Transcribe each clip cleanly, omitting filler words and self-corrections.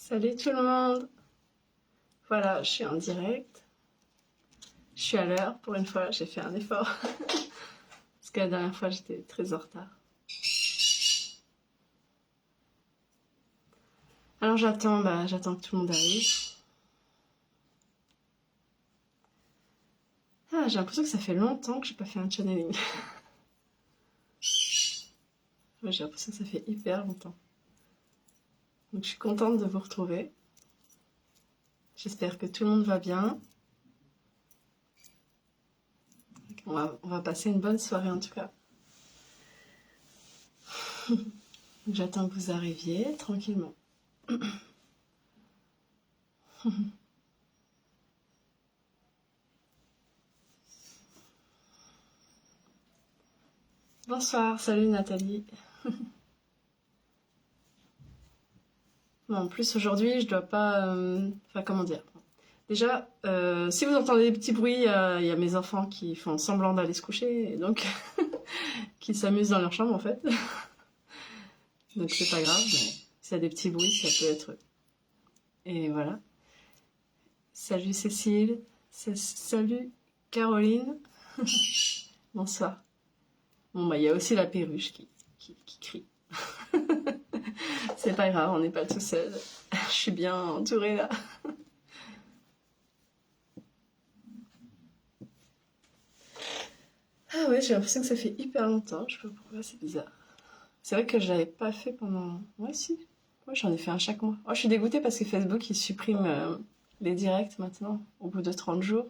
Salut tout le monde. Voilà, je suis en direct. Je suis à l'heure. Pour une fois, j'ai fait un effort. Parce que la dernière fois, j'étais très en retard. Alors j'attends que tout le monde arrive. Ah, j'ai l'impression que ça fait longtemps que j'ai pas fait un channeling. Ouais, j'ai l'impression que ça fait hyper longtemps. Donc je suis contente de vous retrouver. J'espère que tout le monde va bien. On va passer une bonne soirée en tout cas. J'attends que vous arriviez tranquillement. Bonsoir, salut Nathalie. Bon, en plus aujourd'hui je dois pas... Enfin comment dire. Déjà, si vous entendez des petits bruits, il y a mes enfants qui font semblant d'aller se coucher et donc qui s'amusent dans leur chambre en fait. Donc c'est pas grave, mais s'il y a des petits bruits, ça peut être eux. Et voilà. Salut Cécile, salut Caroline. Bonsoir. Bon bah il y a aussi la perruche qui crie. C'est pas grave, on n'est pas tout seul. Je suis bien entourée là. Ah ouais, j'ai l'impression que ça fait hyper longtemps, je sais pas pourquoi, c'est bizarre. C'est vrai que je l'avais pas fait pendant... Ouais si, ouais, j'en ai fait un chaque mois. Oh, je suis dégoûtée parce que Facebook il supprime les directs maintenant, au bout de 30 jours.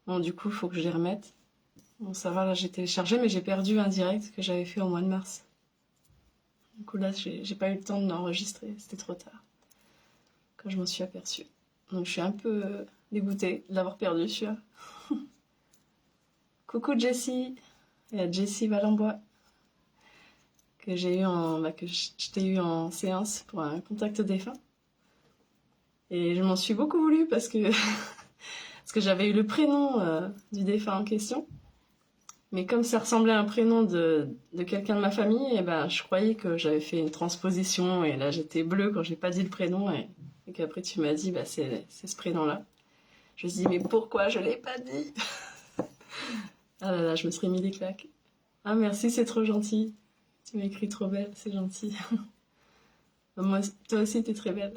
Bon du coup, il faut que je les remette. Bon ça va, là j'ai téléchargé, mais j'ai perdu un direct que j'avais fait au mois de mars. Du coup là, j'ai pas eu le temps de l'enregistrer, c'était trop tard. Quand je m'en suis aperçue. Donc je suis un peu dégoûtée de l'avoir perdu celui-là. Coucou Jessie, il y a Jessie Valenbois que j'ai eu que je t'ai eu en séance pour un contact défunt. Et je m'en suis beaucoup voulu parce que parce que j'avais eu le prénom du défunt en question. Mais comme ça ressemblait à un prénom de quelqu'un de ma famille, et ben je croyais que j'avais fait une transposition et là j'étais bleue quand j'ai pas dit le prénom et qu'après tu m'as dit bah c'est ce prénom-là. Je me suis dit mais pourquoi je l'ai pas dit? Ah là là, je me serais mis des claques. Ah merci, c'est trop gentil. Tu m'écris trop belle, c'est gentil. Moi, toi aussi, t'es très belle.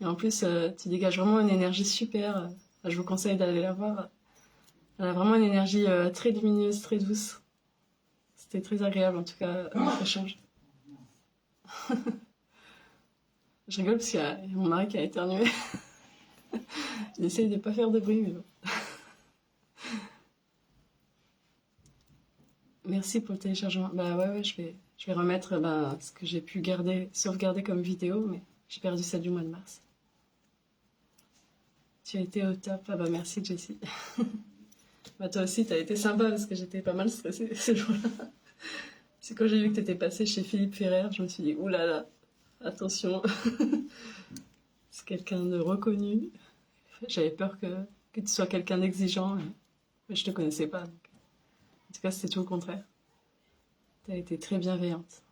Et en plus, tu dégages vraiment une énergie super. Je vous conseille d'aller la voir. Elle a vraiment une énergie très lumineuse, très douce. C'était très agréable, en tout cas, notre échange. Je rigole parce qu'il y a mon mari qui a éternué. J'essaye de pas faire de bruit, mais bon. Merci pour le téléchargement. Bah ouais, je vais remettre ce que j'ai pu sauvegarder comme vidéo, mais j'ai perdu celle du mois de mars. Tu as été au top. Ah bah merci Jessie. Bah toi aussi t'as été sympa parce que j'étais pas mal stressée ce jour-là. C'est quand j'ai vu que t'étais passée chez Philippe Ferrer, je me suis dit oulala, attention. C'est quelqu'un de reconnu. J'avais peur que tu sois quelqu'un d'exigeant, mais je te connaissais pas. Donc. En tout cas c'était tout le contraire. T'as été très bienveillante.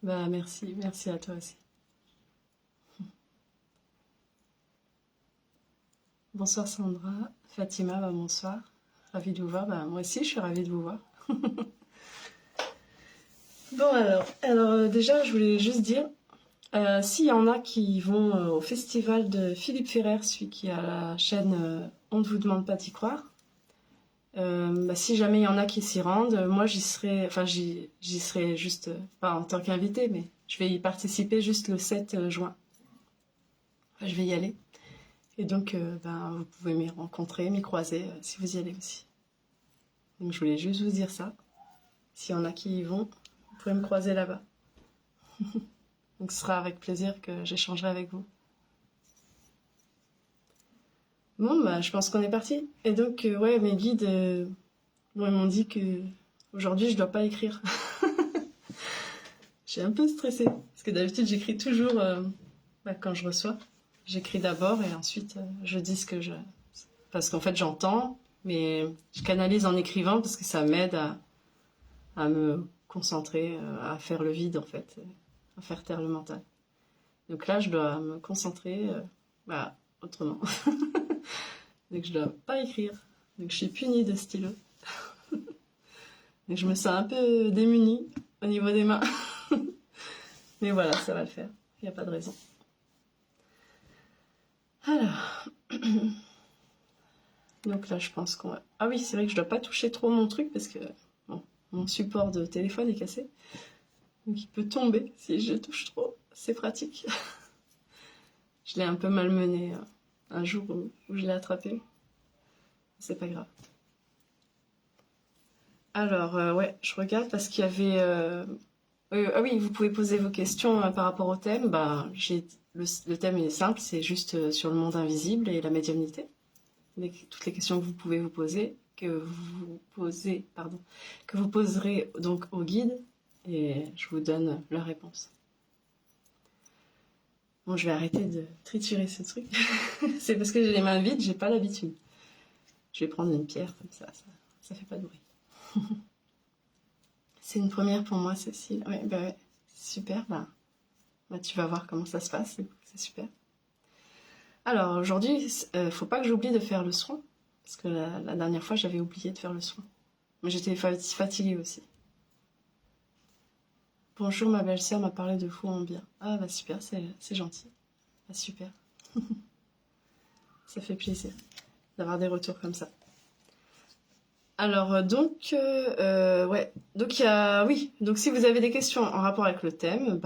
Bah merci à toi aussi. Bonsoir Sandra, Fatima, bah bonsoir. Ravie de vous voir, bah moi aussi je suis ravie de vous voir. Bon alors déjà je voulais juste dire, s'il y en a qui vont au festival de Philippe Ferrer, celui qui a la chaîne On ne vous demande pas d'y croire, si jamais il y en a qui s'y rendent, moi j'y serai juste, pas en tant qu'invité, mais je vais y participer juste le 7 juin. Enfin, je vais y aller. Et donc vous pouvez m'y rencontrer, m'y croiser si vous y allez aussi. Donc je voulais juste vous dire ça. S'il y en a qui y vont, vous pouvez me croiser là-bas. Donc ce sera avec plaisir que j'échangerai avec vous. Bon, je pense qu'on est parti. Et donc, ouais, mes guides, ils m'ont dit que aujourd'hui je dois pas écrire. J'ai un peu stressée. Parce que d'habitude, j'écris toujours quand je reçois. J'écris d'abord et ensuite je dis ce que je... Parce qu'en fait, j'entends, mais je canalise en écrivant parce que ça m'aide à me concentrer, à faire le vide, en fait, à faire taire le mental. Donc là, je dois me concentrer autrement. Donc je dois pas écrire. Donc je suis punie de stylo. Donc je me sens un peu démunie au niveau des mains. Mais voilà, ça va le faire. Il n'y a pas de raison. Alors. Donc là, je pense qu'on va... Ah oui, c'est vrai que je dois pas toucher trop mon truc parce que bon, mon support de téléphone est cassé. Donc il peut tomber si je touche trop. C'est pratique. Je l'ai un peu malmené un jour où je l'ai attrapé. C'est pas grave. Alors, ouais, je regarde parce qu'il y avait... ah oui, vous pouvez poser vos questions par rapport au thème. Le thème est simple, c'est juste sur le monde invisible et la médiumnité. Toutes les questions que vous pouvez vous poser, que vous poserez donc au guide, et je vous donne leur réponse. Bon, je vais arrêter de triturer ce truc. C'est parce que j'ai les mains vides, j'ai pas l'habitude. Je vais prendre une pierre comme ça fait pas de bruit. C'est une première pour moi, Cécile. Ouais, super. Tu vas voir comment ça se passe. C'est super. Alors aujourd'hui, faut pas que j'oublie de faire le soin, parce que la dernière fois j'avais oublié de faire le soin. Mais j'étais fatiguée aussi. Bonjour, ma belle-sœur m'a parlé de vous en bien. Ah bah super, c'est gentil. Ah super. Ça fait plaisir d'avoir des retours comme ça. Alors donc donc si vous avez des questions en rapport avec le thème,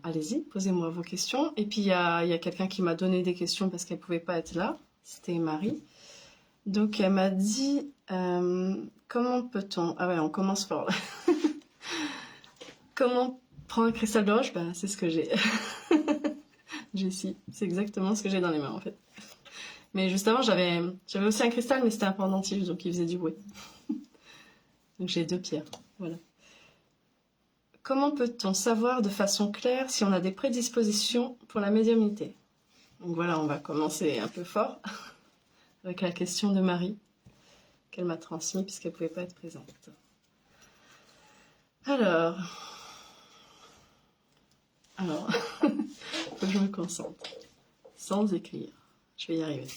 allez-y, posez-moi vos questions. Et puis il y a quelqu'un qui m'a donné des questions parce qu'elle pouvait pas être là, c'était Marie. Donc elle m'a dit comment peut-on... Ah ouais, on commence fort là. Comment prendre un cristal de roche? C'est ce que j'ai. Jessie, c'est exactement ce que j'ai dans les mains en fait. Mais juste avant, j'avais aussi un cristal, mais c'était un pendentif, donc il faisait du bruit. Donc j'ai 2 pierres, voilà. Comment peut-on savoir de façon claire si on a des prédispositions pour la médiumnité? Donc voilà, on va commencer un peu fort avec la question de Marie qu'elle m'a transmise puisqu'elle ne pouvait pas être présente. Alors, faut que je me concentre sans écrire. Je vais y arriver.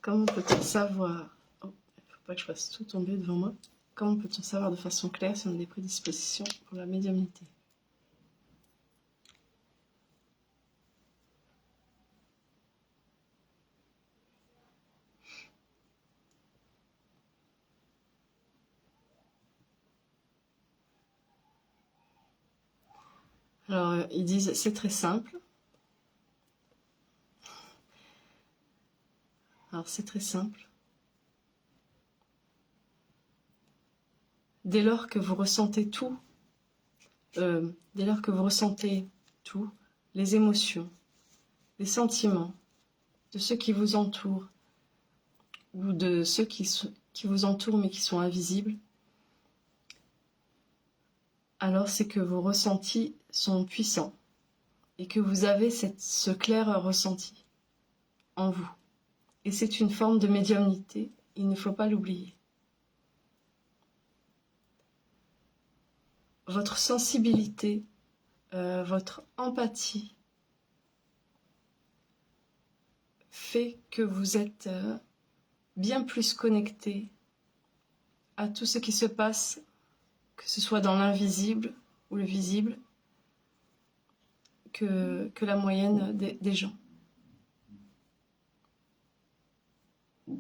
Comment peut-on savoir... Oh, il ne faut pas que je fasse tout tomber devant moi. Comment peut-on savoir de façon claire si on a des prédispositions pour la médiumnité? Alors, ils disent c'est très simple. Alors, c'est très simple. Dès lors que vous ressentez tout, les émotions, les sentiments de ceux qui vous entourent ou de ceux qui vous entourent mais qui sont invisibles, alors c'est que vos ressentis sont puissants et que vous avez ce clair ressenti en vous. Et c'est une forme de médiumnité, il ne faut pas l'oublier. Votre sensibilité, votre empathie fait que vous êtes bien plus connecté à tout ce qui se passe, que ce soit dans l'invisible ou le visible, que la moyenne des gens.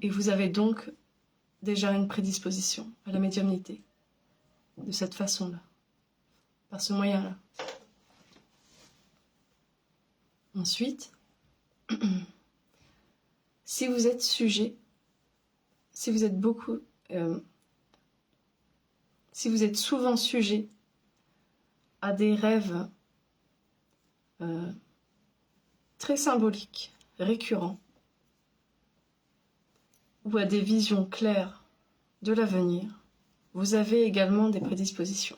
Et vous avez donc déjà une prédisposition à la médiumnité, de cette façon-là, par ce moyen-là. Ensuite, si vous êtes sujet, si vous êtes souvent sujet à des rêves très symboliques, récurrents, ou à des visions claires de l'avenir, vous avez également des prédispositions.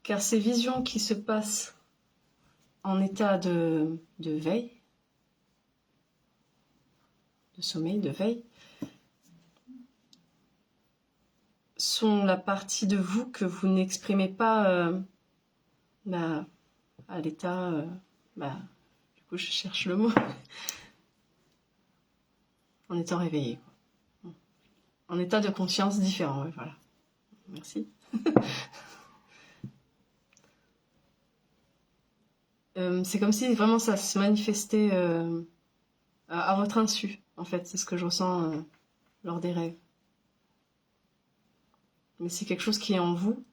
Car ces visions qui se passent en état de veille, de sommeil, de veille, sont la partie de vous que vous n'exprimez pas bah, à l'état, bah, du coup je cherche le mot, en étant réveillé, quoi. En état de conscience différent, ouais, voilà. Merci. C'est comme si vraiment ça se manifestait à votre insu, en fait, c'est ce que je ressens lors des rêves. Mais c'est quelque chose qui est en vous,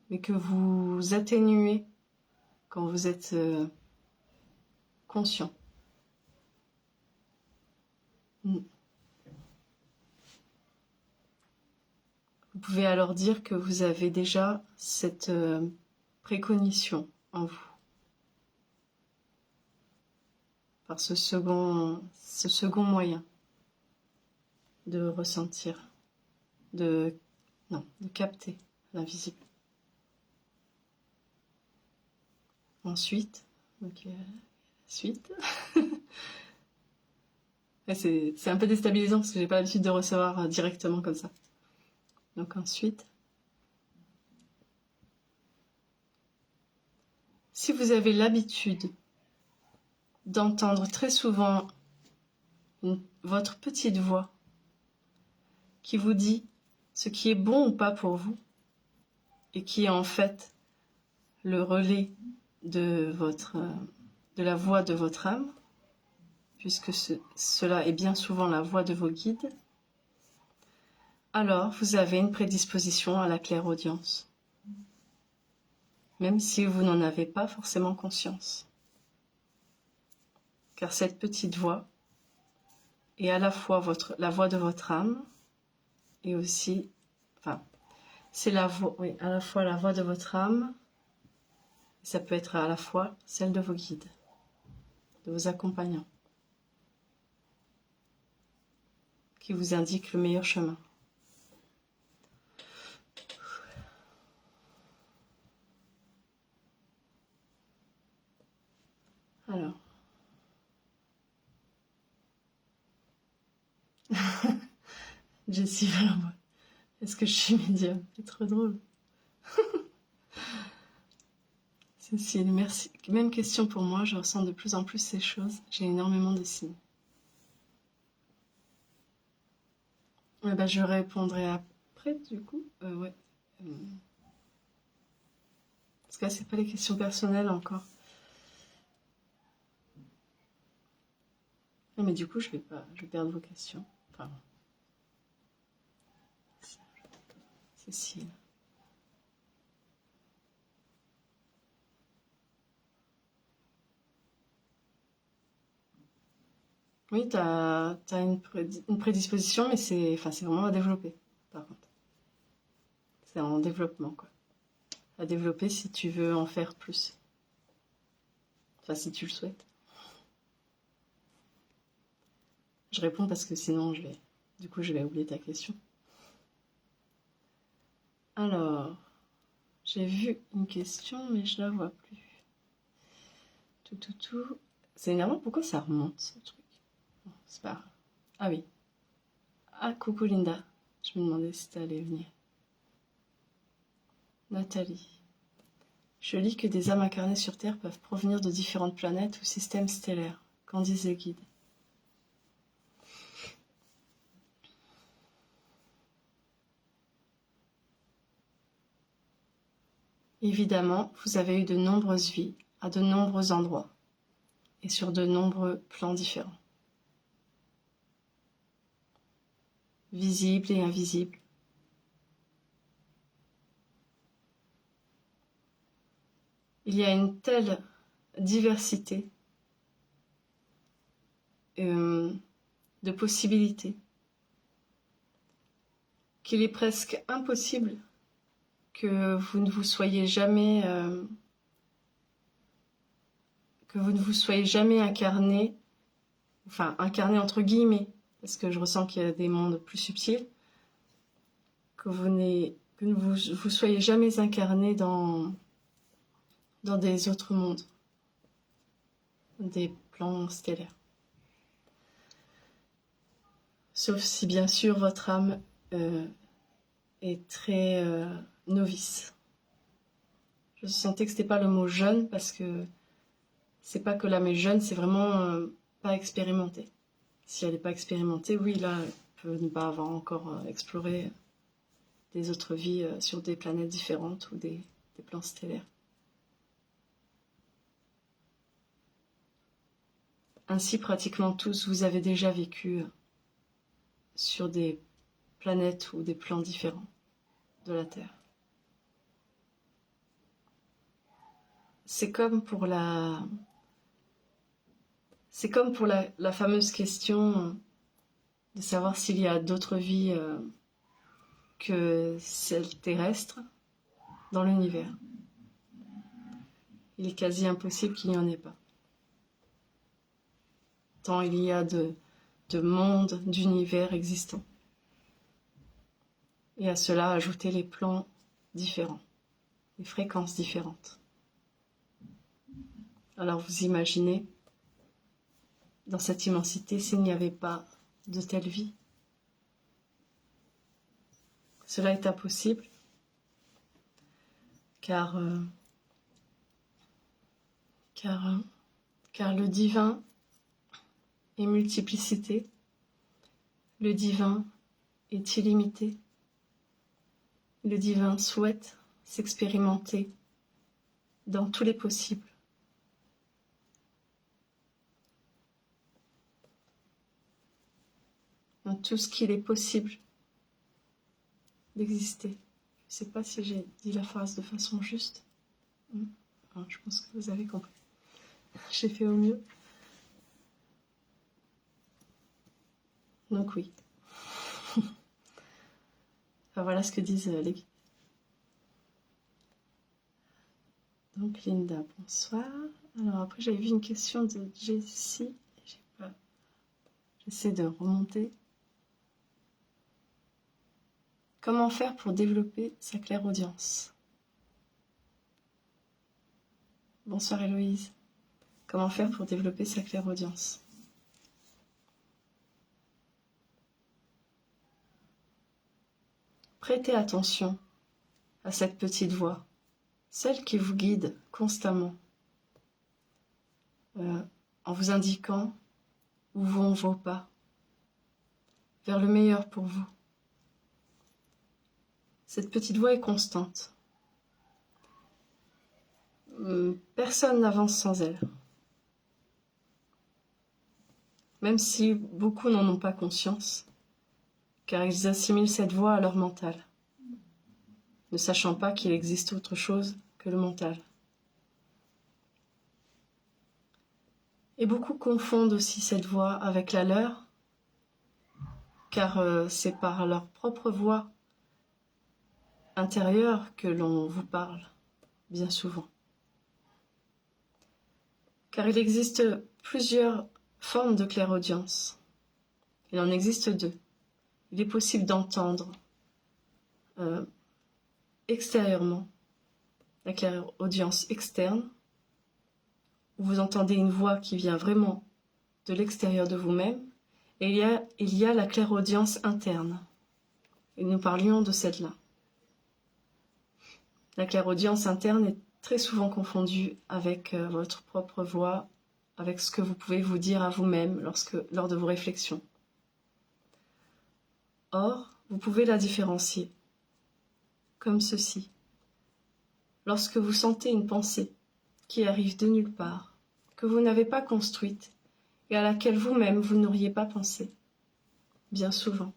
mais que vous atténuez quand vous êtes conscient. Vous pouvez alors dire que vous avez déjà cette précognition en vous, par ce second moyen de ressentir, de capter l'invisible. Ensuite, donc suite. C'est un peu déstabilisant parce que j'ai pas l'habitude de recevoir directement comme ça. Donc ensuite, si vous avez l'habitude d'entendre très souvent votre petite voix qui vous dit ce qui est bon ou pas pour vous et qui est en fait le relais de la voix de votre âme, puisque cela est bien souvent la voix de vos guides, alors vous avez une prédisposition à la clairaudience, même si vous n'en avez pas forcément conscience. Car cette petite voix est à la fois la voix de votre âme et aussi, c'est à la fois la voix de votre âme, et ça peut être à la fois celle de vos guides, de vos accompagnants, qui vous indiquent le meilleur chemin. Alors, Jessie Valenbois, est-ce que je suis médium? C'est trop drôle. Cécile, merci. Même question pour moi, je ressens de plus en plus ces choses. J'ai énormément de signes. Je répondrai après, du coup. Ouais. Parce que là, c'est pas les questions personnelles encore. Non, mais du coup, je vais perdre vos questions. Enfin, Cécile. Oui, t'as une prédisposition, mais c'est vraiment à développer, par contre. C'est en développement, quoi. À développer si tu veux en faire plus. Enfin, si tu le souhaites. Je réponds parce que sinon, je vais oublier ta question. Alors, j'ai vu une question, mais je la vois plus. Tout. C'est énervant, pourquoi ça remonte, ce truc? Bon, c'est pas grave. Ah oui. Ah, coucou Linda. Je me demandais si t'allais venir. Nathalie. Je lis que des âmes incarnées sur Terre peuvent provenir de différentes planètes ou systèmes stellaires. Qu'en disent les guides? Évidemment, vous avez eu de nombreuses vies, à de nombreux endroits, et sur de nombreux plans différents. Visibles et invisibles. Il y a une telle diversité de possibilités qu'il est presque impossible que vous ne vous soyez jamais incarné, enfin incarné entre guillemets, parce que je ressens qu'il y a des mondes plus subtils, que vous ne vous soyez jamais incarné dans des autres mondes, des plans stellaires. Sauf si bien sûr votre âme est très novice. Je sentais que c'était pas le mot jeune parce que c'est pas que l'âme est jeune, c'est vraiment pas expérimenté. Si elle n'est pas expérimentée, oui, là, elle peut ne pas avoir encore exploré des autres vies sur des planètes différentes ou des plans stellaires. Ainsi, pratiquement tous, vous avez déjà vécu sur des planètes ou des plans différents de la Terre. C'est comme pour la fameuse question de savoir s'il y a d'autres vies que celles terrestres dans l'univers. Il est quasi impossible qu'il n'y en ait pas. Tant il y a de mondes, d'univers existants. Et à cela, ajouter les plans différents, les fréquences différentes. Alors vous imaginez, dans cette immensité, s'il n'y avait pas de telle vie. Cela est impossible, car le divin est multiplicité, le divin est illimité, le divin souhaite s'expérimenter dans tous les possibles. Dans tout ce qu'il est possible d'exister. Je ne sais pas si j'ai dit la phrase de façon juste. Je pense que vous avez compris. J'ai fait au mieux. Donc oui. Enfin, voilà ce que disent les guides. Donc Linda, bonsoir. Alors après j'avais vu une question de Jessie. J'essaie de remonter. Comment faire pour développer sa clairaudience? Bonsoir Héloïse. Comment faire pour développer sa clairaudience? Prêtez attention à cette petite voix, celle qui vous guide constamment, en vous indiquant où vont vos pas, vers le meilleur pour vous. Cette petite voix est constante. Personne n'avance sans elle. Même si beaucoup n'en ont pas conscience, car ils assimilent cette voix à leur mental, ne sachant pas qu'il existe autre chose que le mental. Et beaucoup confondent aussi cette voix avec la leur, car c'est par leur propre voix intérieure que l'on vous parle, bien souvent. Car il existe plusieurs formes de clairaudience. Il en existe deux. Il est possible d'entendre extérieurement la clairaudience externe, où vous entendez une voix qui vient vraiment de l'extérieur de vous-même, et il y a la clairaudience interne. Et nous parlions de celle-là. La clairaudience interne est très souvent confondue avec votre propre voix, avec ce que vous pouvez vous dire à vous-même lors de vos réflexions. Or, vous pouvez la différencier, comme ceci. Lorsque vous sentez une pensée qui arrive de nulle part, que vous n'avez pas construite et à laquelle vous-même vous n'auriez pas pensé, bien souvent,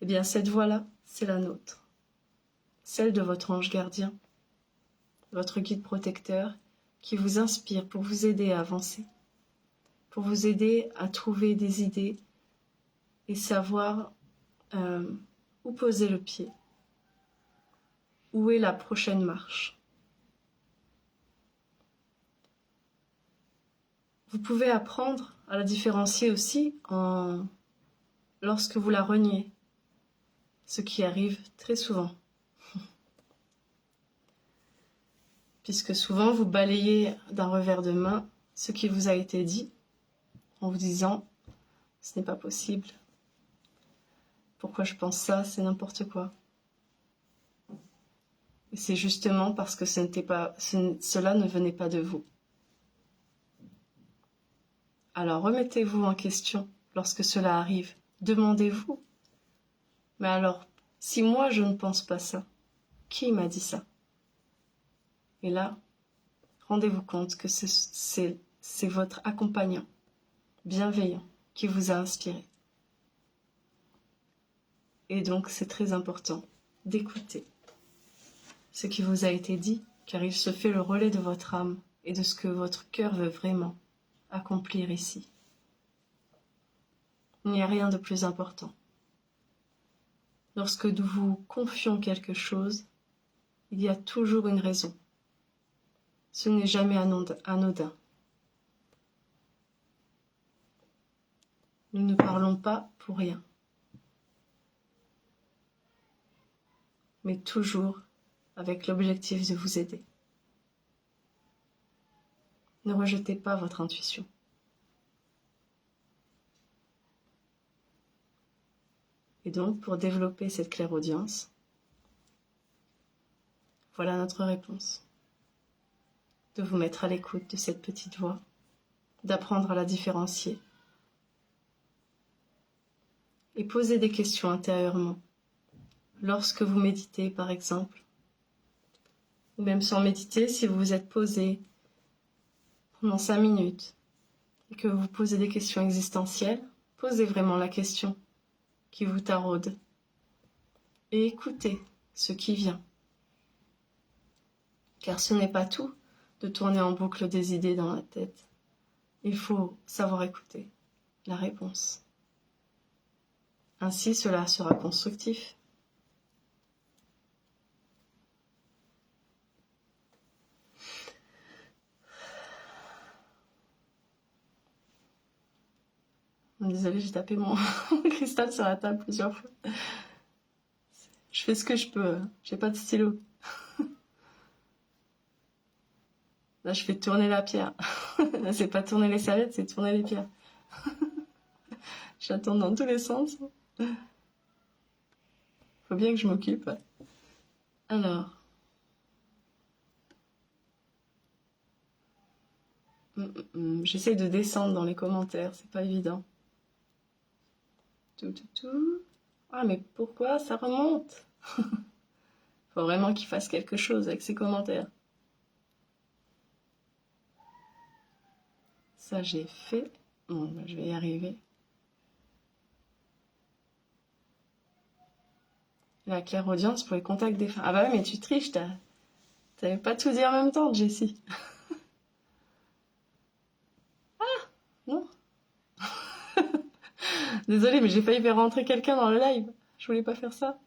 eh bien cette voix-là, c'est la nôtre, celle de votre ange gardien, votre guide protecteur qui vous inspire pour vous aider à avancer, pour vous aider à trouver des idées et savoir où poser le pied, où est la prochaine marche. Vous pouvez apprendre à la différencier aussi lorsque vous la reniez, ce qui arrive très souvent. Puisque souvent vous balayez d'un revers de main ce qui vous a été dit en vous disant « ce n'est pas possible, pourquoi je pense ça, c'est n'importe quoi ». Et c'est justement parce que cela ne venait pas de vous. Alors remettez-vous en question lorsque cela arrive. Demandez-vous. Mais alors, si moi je ne pense pas ça, qui m'a dit ça? Et là, rendez-vous compte que c'est votre accompagnant bienveillant qui vous a inspiré. Et donc, c'est très important d'écouter ce qui vous a été dit, car il se fait le relais de votre âme et de ce que votre cœur veut vraiment accomplir ici. Il n'y a rien de plus important. Lorsque nous vous confions quelque chose, il y a toujours une raison. Ce n'est jamais anodin. Nous ne parlons pas pour rien, mais toujours avec l'objectif de vous aider. Ne rejetez pas votre intuition. Et donc, pour développer cette clairaudience, voilà notre réponse. De vous mettre à l'écoute de cette petite voix, d'apprendre à la différencier et poser des questions intérieurement. Lorsque vous méditez, par exemple, ou même sans méditer, si vous vous êtes posé pendant 5 minutes et que vous posez des questions existentielles, posez vraiment la question qui vous taraude et écoutez ce qui vient. Car ce n'est pas tout de tourner en boucle des idées dans la tête. Il faut savoir écouter la réponse. Ainsi, cela sera constructif. Désolée, j'ai tapé mon cristal sur la table plusieurs fois. Je fais ce que je peux, j'ai pas de stylo. Là, je fais tourner la pierre. Là, c'est pas tourner les serviettes, c'est tourner les pierres. Je la tourne dans tous les sens. Faut bien que je m'occupe. Alors. J'essaye de descendre dans les commentaires, c'est pas évident. Ah, mais pourquoi ça remonte? Faut vraiment qu'il fasse quelque chose avec ces commentaires. Ça, j'ai fait. Bon, bah, je vais y arriver. La clairaudience pour les contacts des femmes. Ah bah oui, mais tu triches, t'avais pas tout dit en même temps, Jessie. Ah, non. Désolée, mais j'ai failli faire rentrer quelqu'un dans le live. Je voulais pas faire ça.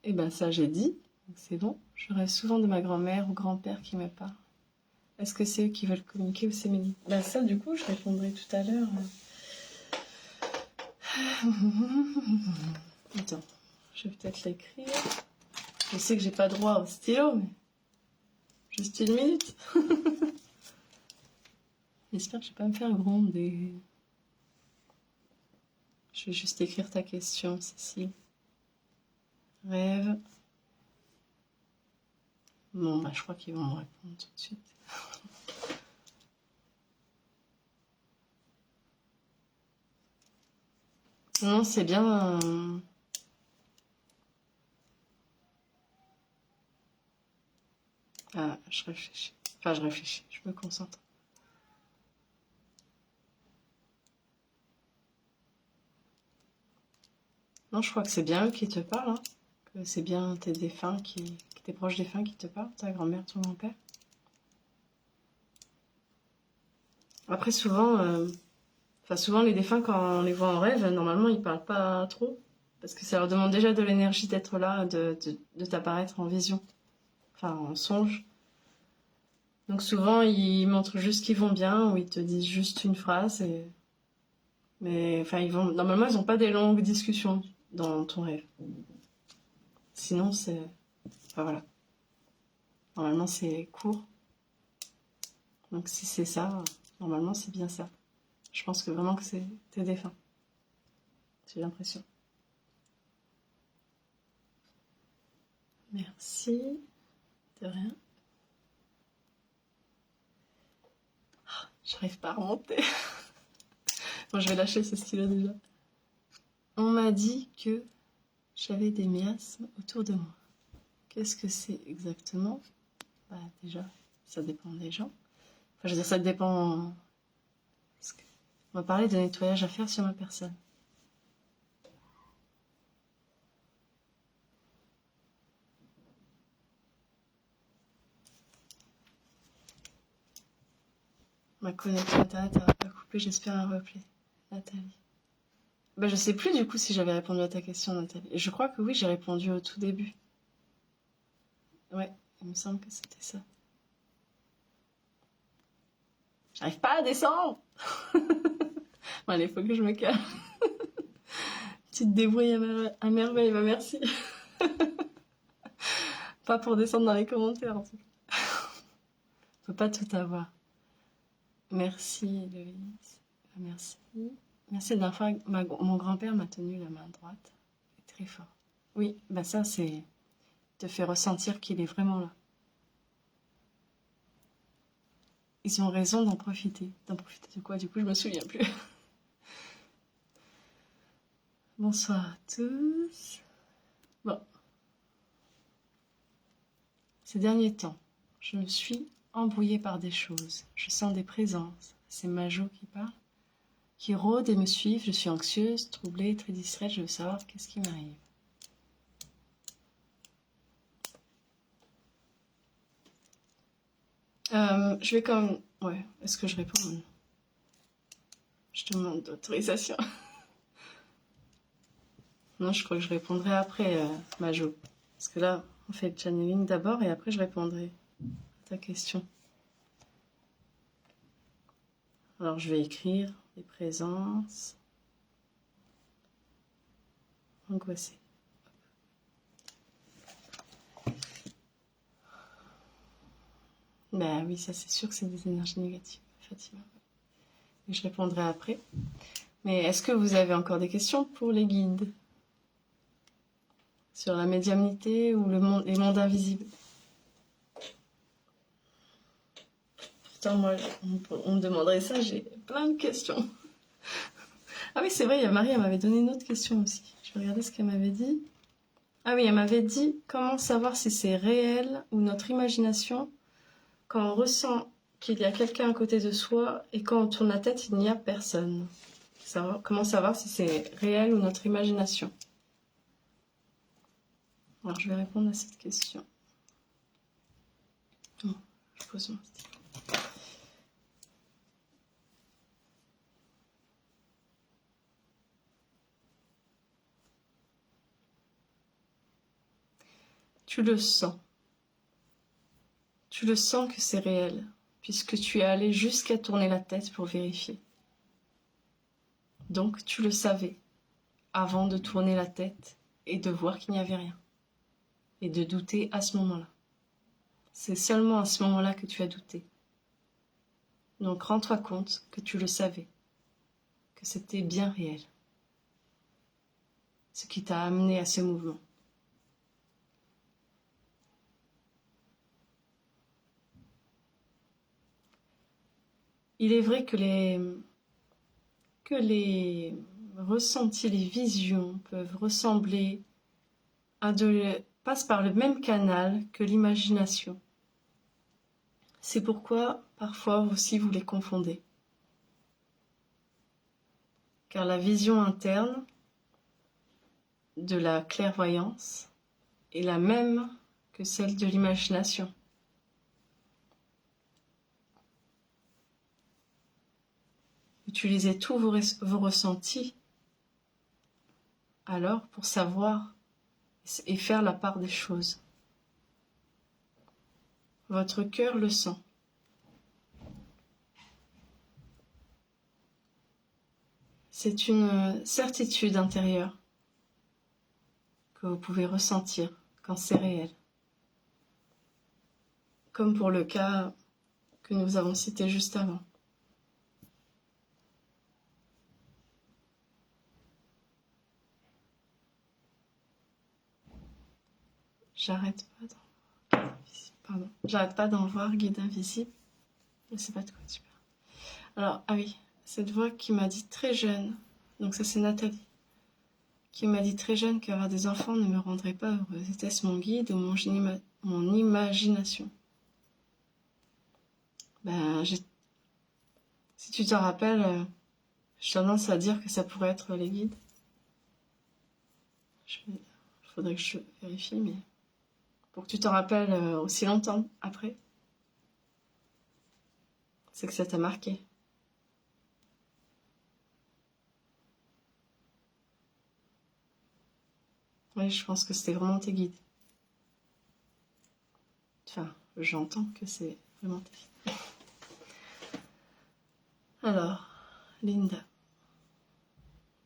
Et ben ça, j'ai dit. C'est bon. Je rêve souvent de ma grand-mère ou grand-père qui me parle. Est-ce que c'est eux qui veulent communiquer ou c'est Mélie? Ben ça, du coup, je répondrai tout à l'heure. Attends, je vais peut-être l'écrire. Je sais que j'ai pas droit au stylo, mais juste 1 minute. J'espère que je vais pas me faire gronder. Je vais juste écrire ta question, Cécile. Rêve. Bon, bah je crois qu'ils vont me répondre tout de suite. Non, c'est bien. Ah, je réfléchis. Enfin, je réfléchis, je me concentre. Non, je crois que c'est bien eux qui te parlent. Hein. Que c'est bien tes défunts tes proches défunts qui te parlent, ta grand-mère, ton grand-père. Après, souvent, souvent les défunts, quand on les voit en rêve, normalement, ils parlent pas trop. Parce que ça leur demande déjà de l'énergie d'être là, de t'apparaître en vision. Enfin, en songe. Donc souvent, ils montrent juste qu'ils vont bien, ou ils te disent juste une phrase. Mais enfin, normalement, ils n'ont pas des longues discussions dans ton rêve. Sinon, c'est... Enfin, voilà. Normalement, c'est court. Donc si c'est ça, normalement, c'est bien ça. Je pense que vraiment que c'est tes défunts. J'ai l'impression. Merci. De rien. Oh, j'arrive pas à remonter. Bon, je vais lâcher ce stylo déjà. On m'a dit que j'avais des miasmes autour de moi. Qu'est-ce que c'est exactement? Bah déjà, ça dépend des gens. Enfin, je veux dire, ça dépend... On va parler de nettoyage à faire sur ma personne. Ma connexion internet n'a pas coupé, j'espère un replay. Nathalie. Bah, je sais plus du coup si j'avais répondu à ta question, Nathalie. Je crois que oui, j'ai répondu au tout début. Ouais, il me semble que c'était ça. J'arrive pas à descendre. Bon, allez, faut que je me calme. Tu te débrouilles à merveille, bah merci. Pas pour descendre dans les commentaires en tout cas. On peut pas tout avoir. Merci Héloïse. Merci. Merci la dernière fois, mon grand-père m'a tenu la main droite. Très fort. Oui, bah ça c'est... te fait ressentir qu'il est vraiment là. Ils ont raison d'en profiter. D'en profiter de quoi? Du coup, je me souviens plus. Bonsoir à tous. Bon. Ces derniers temps, je me suis embrouillée par des choses. Je sens des présences. C'est Majo qui parle. Qui rôdent et me suivent. Je suis anxieuse, troublée, très distraite. Je veux savoir qu'est-ce qui m'arrive. Je vais comme... Ouais, est-ce que je réponds? Je te demande d'autorisation. Non, je crois que je répondrai après, Majo. Parce que là, on fait le channeling d'abord et après je répondrai à ta question. Alors, je vais écrire les présences. Angoissée. Ben oui, ça c'est sûr que c'est des énergies négatives, Fatima. Et je répondrai après. Mais est-ce que vous avez encore des questions pour les guides? Sur la médiumnité ou les mondes invisibles? Pourtant, moi, on me demanderait ça, j'ai plein de questions. Ah oui, c'est vrai, il y a Marie, elle m'avait donné une autre question aussi. Je vais regarder ce qu'elle m'avait dit. Ah oui, elle m'avait dit comment savoir si c'est réel ou notre imagination quand on ressent qu'il y a quelqu'un à côté de soi et quand on tourne la tête, il n'y a personne. Comment savoir si c'est réel ou notre imagination? Alors, je vais répondre à cette question. Oh, je pose mon stylo. Tu le sens. Tu le sens que c'est réel, puisque tu es allé jusqu'à tourner la tête pour vérifier. Donc, tu le savais avant de tourner la tête et de voir qu'il n'y avait rien. Et de douter à ce moment-là. C'est seulement à ce moment-là que tu as douté. Donc, rends-toi compte que tu le savais, que c'était bien réel. Ce qui t'a amené à ce mouvement. Il est vrai que les ressentis, les visions peuvent ressembler à passent par le même canal que l'imagination. C'est pourquoi parfois aussi vous les confondez. Car la vision interne de la clairvoyance est la même que celle de l'imagination. Utilisez tous vos ressentis alors pour savoir et faire la part des choses. Votre cœur le sent. C'est une certitude intérieure que vous pouvez ressentir quand c'est réel. Comme pour le cas que nous avons cité juste avant. J'arrête pas Pardon. J'arrête pas d'en voir, guide invisible. Je sais pas de quoi tu parles. Alors, ah oui, cette voix qui m'a dit très jeune, donc ça c'est Nathalie, qui m'a dit très jeune qu'avoir des enfants ne me rendrait pas heureuse. Était-ce mon guide ou mon imagination? Ben, si tu t'en rappelles, j'ai tendance à dire que ça pourrait être les guides. Il faudrait que je vérifie, mais pour que tu t'en rappelles aussi longtemps après, c'est que ça t'a marqué. Oui, je pense que c'était vraiment tes guides. Enfin, j'entends que c'est vraiment tes guides. Alors, Linda.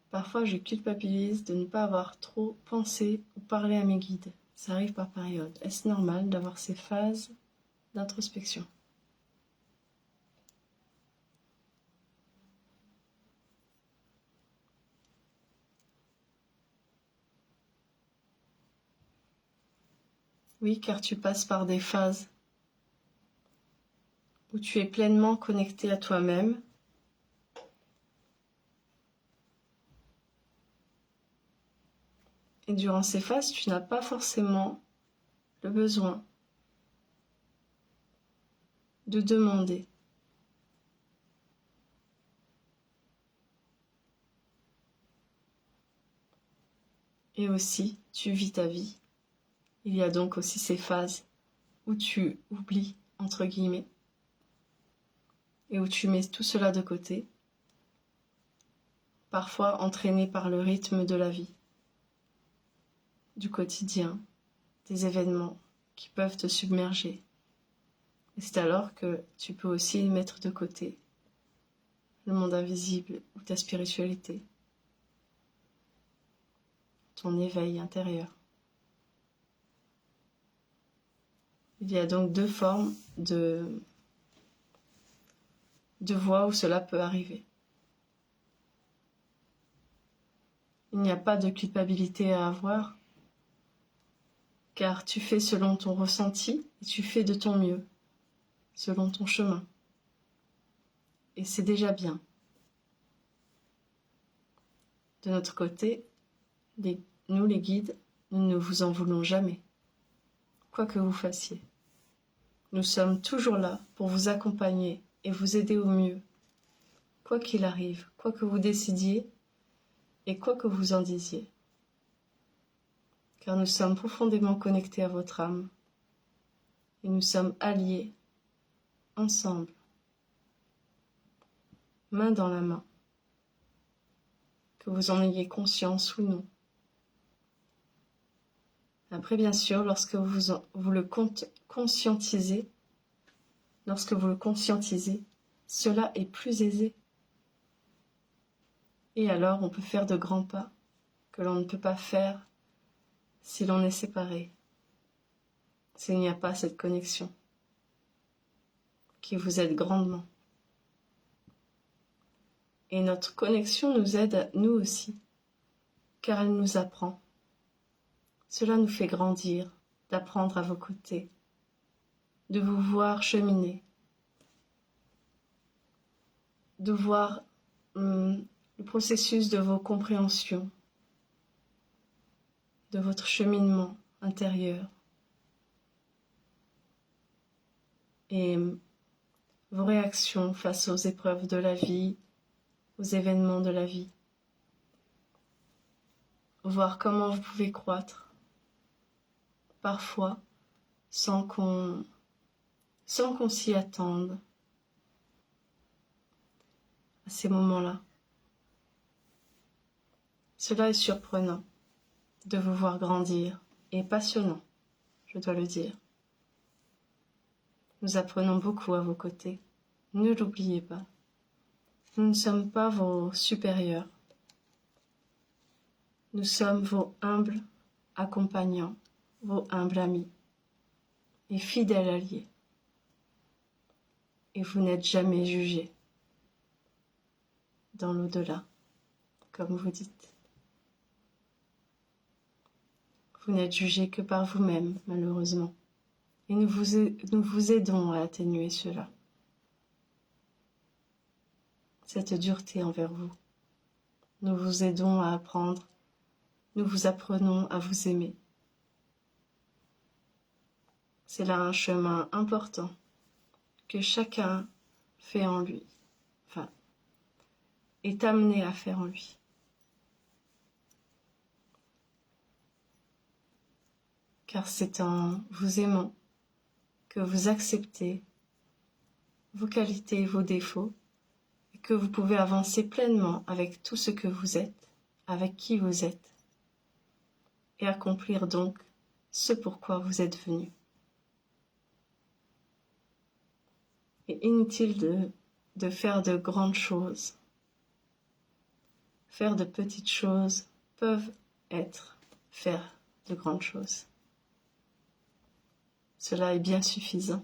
Parfois, je culpabilise de ne pas avoir trop pensé ou parlé à mes guides. Ça arrive par période. Est-ce normal d'avoir ces phases d'introspection? Oui, car tu passes par des phases où tu es pleinement connecté à toi-même. Et durant ces phases, tu n'as pas forcément le besoin de demander. Et aussi, tu vis ta vie. Il y a donc aussi ces phases où tu oublies, entre guillemets, et où tu mets tout cela de côté, parfois entraîné par le rythme de la vie, du quotidien, des événements qui peuvent te submerger. Et c'est alors que tu peux aussi mettre de côté le monde invisible ou ta spiritualité, ton éveil intérieur. Il y a donc deux formes de voies où cela peut arriver. Il n'y a pas de culpabilité à avoir, car tu fais selon ton ressenti et tu fais de ton mieux, selon ton chemin. Et c'est déjà bien. De notre côté, nous les guides, nous ne vous en voulons jamais, quoi que vous fassiez. Nous sommes toujours là pour vous accompagner et vous aider au mieux, quoi qu'il arrive, quoi que vous décidiez et quoi que vous en disiez. Car nous sommes profondément connectés à votre âme et nous sommes alliés, ensemble, main dans la main, que vous en ayez conscience ou non. Après, bien sûr, lorsque vous le conscientisez, cela est plus aisé. Et alors, on peut faire de grands pas que l'on ne peut pas faire si l'on est séparé, s'il n'y a pas cette connexion qui vous aide grandement. Et notre connexion nous aide, nous aussi, car elle nous apprend. Cela nous fait grandir, d'apprendre à vos côtés, de vous voir cheminer, de voir le processus de vos compréhensions, de votre cheminement intérieur et vos réactions face aux épreuves de la vie, aux événements de la vie. Voir comment vous pouvez croître, parfois sans qu'on s'y attende à ces moments-là. Cela est surprenant de vous voir grandir et passionnant, je dois le dire. Nous apprenons beaucoup à vos côtés, ne l'oubliez pas. Nous ne sommes pas vos supérieurs. Nous sommes vos humbles accompagnants, vos humbles amis et fidèles alliés. Et vous n'êtes jamais jugés dans l'au-delà, comme vous dites. Vous n'êtes jugé que par vous-même, malheureusement. Et nous vous aidons à atténuer cela. Cette dureté envers vous. Nous vous aidons à apprendre. Nous vous apprenons à vous aimer. C'est là un chemin important que chacun fait en lui, enfin, est amené à faire en lui. Car c'est en vous aimant que vous acceptez vos qualités et vos défauts et que vous pouvez avancer pleinement avec tout ce que vous êtes, avec qui vous êtes, et accomplir donc ce pourquoi vous êtes venu. Et inutile de faire de grandes choses. Faire de petites choses peuvent être faire de grandes choses. Cela est bien suffisant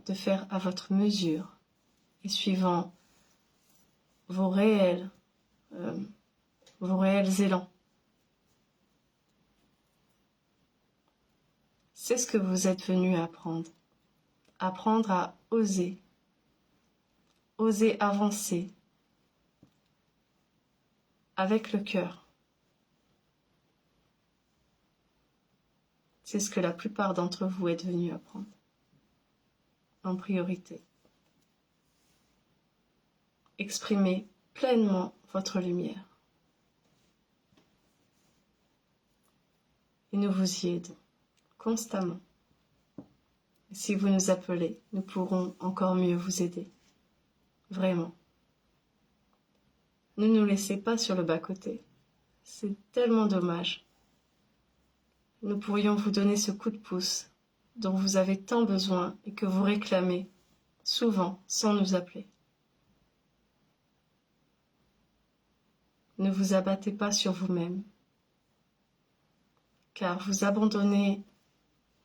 de faire à votre mesure et suivant vos réels élans. C'est ce que vous êtes venu apprendre. Apprendre à oser avancer avec le cœur. C'est ce que la plupart d'entre vous êtes venus apprendre, en priorité. Exprimez pleinement votre lumière. Et nous vous y aidons constamment. Et si vous nous appelez, nous pourrons encore mieux vous aider. Vraiment. Ne nous laissez pas sur le bas-côté. C'est tellement dommage. Nous pourrions vous donner ce coup de pouce dont vous avez tant besoin et que vous réclamez souvent sans nous appeler. Ne vous abattez pas sur vous-même, car vous abandonnez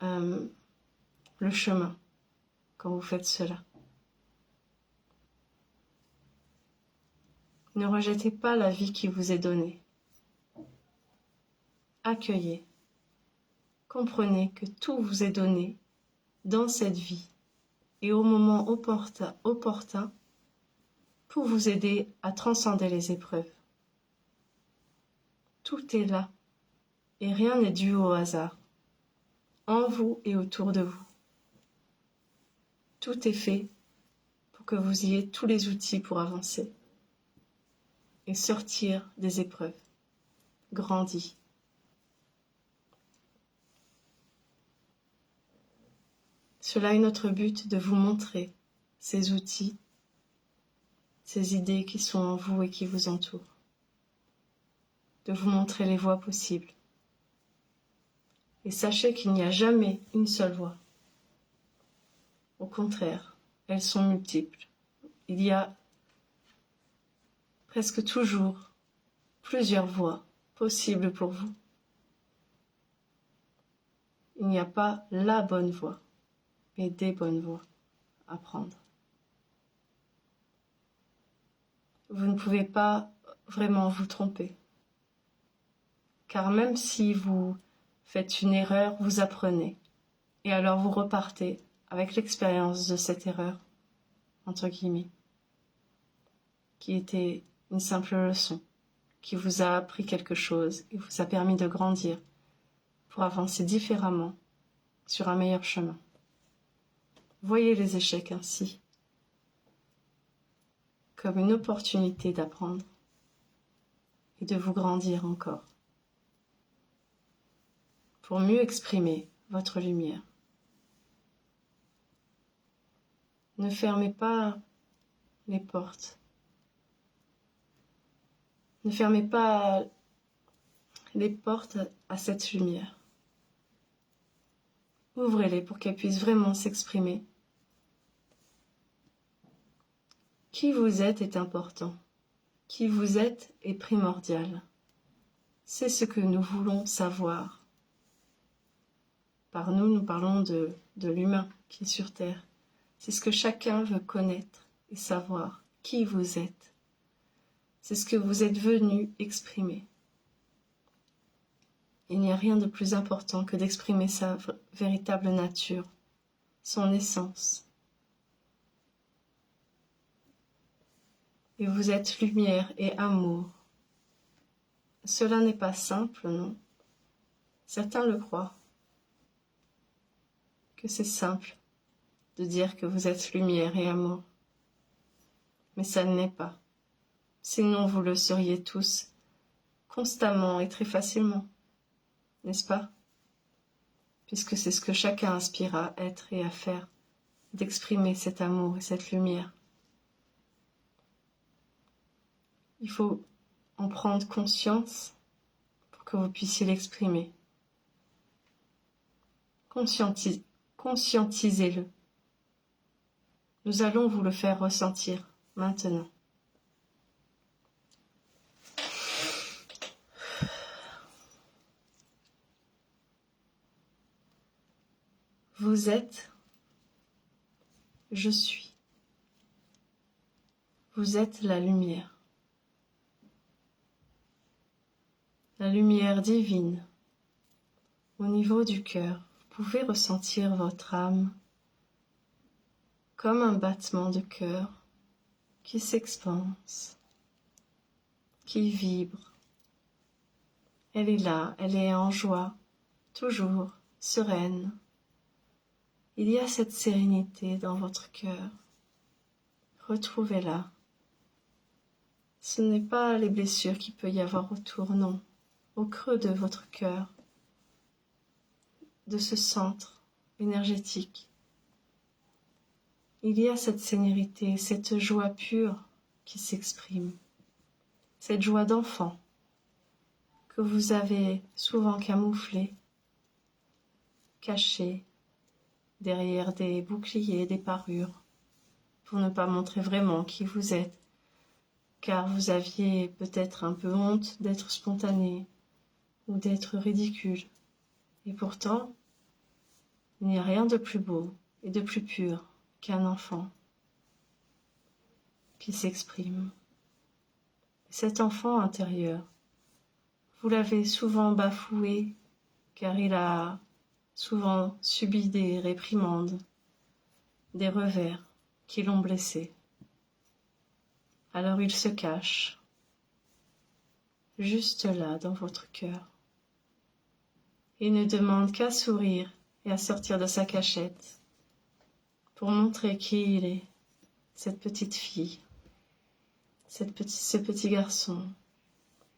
le chemin quand vous faites cela. Ne rejetez pas la vie qui vous est donnée. Accueillez. Comprenez que tout vous est donné dans cette vie et au moment opportun pour vous aider à transcender les épreuves. Tout est là et rien n'est dû au hasard, en vous et autour de vous. Tout est fait pour que vous ayez tous les outils pour avancer et sortir des épreuves, grandir. Cela est notre but de vous montrer ces outils, ces idées qui sont en vous et qui vous entourent. De vous montrer les voies possibles. Et sachez qu'il n'y a jamais une seule voie. Au contraire, elles sont multiples. Il y a presque toujours plusieurs voies possibles pour vous. Il n'y a pas la bonne voie, mais des bonnes voies à prendre. Vous ne pouvez pas vraiment vous tromper. Car même si vous faites une erreur, vous apprenez. Et alors vous repartez avec l'expérience de cette erreur, entre guillemets, qui était une simple leçon, qui vous a appris quelque chose et vous a permis de grandir pour avancer différemment sur un meilleur chemin. Voyez les échecs ainsi, comme une opportunité d'apprendre et de vous grandir encore, pour mieux exprimer votre lumière. Ne fermez pas les portes. Ne fermez pas les portes à cette lumière. Ouvrez-les pour qu'elle puisse vraiment s'exprimer. Qui vous êtes est important. Qui vous êtes est primordial. C'est ce que nous voulons savoir. Par nous, nous parlons de l'humain qui est sur Terre. C'est ce que chacun veut connaître et savoir, qui vous êtes. C'est ce que vous êtes venu exprimer. il n'y a rien de plus important que d'exprimer sa véritable nature, son essence. Et vous êtes lumière et amour. Cela n'est pas simple, non? Certains le croient, que c'est simple de dire que vous êtes lumière et amour. Mais ça ne l'est pas. Sinon vous le seriez tous, constamment et très facilement, n'est-ce pas? Puisque c'est ce que chacun aspire à être et à faire, d'exprimer cet amour et cette lumière. Il faut en prendre conscience pour que vous puissiez l'exprimer. Conscientisez-le. Nous allons vous le faire ressentir maintenant. Vous êtes, je suis. Vous êtes la lumière. La lumière divine. Au niveau du cœur, vous pouvez ressentir votre âme comme un battement de cœur qui s'expanse, qui vibre. Elle est là, elle est en joie, toujours sereine. Il y a cette sérénité dans votre cœur. Retrouvez-la. Ce n'est pas les blessures qu'il peut y avoir autour, non. Au creux de votre cœur, de ce centre énergétique, il y a cette sérénité, cette joie pure qui s'exprime. Cette joie d'enfant que vous avez souvent camouflée, cachée derrière des boucliers, des parures, pour ne pas montrer vraiment qui vous êtes, car vous aviez peut-être un peu honte d'être spontané ou d'être ridicule. Et pourtant, il n'y a rien de plus beau et de plus pur qu'un enfant qui s'exprime. Cet enfant intérieur, vous l'avez souvent bafoué, car il a souvent subi des réprimandes, des revers qui l'ont blessé. Alors il se cache, juste là dans votre cœur. Il ne demande qu'à sourire et à sortir de sa cachette pour montrer qui il est, cette petite fille, ce petit garçon,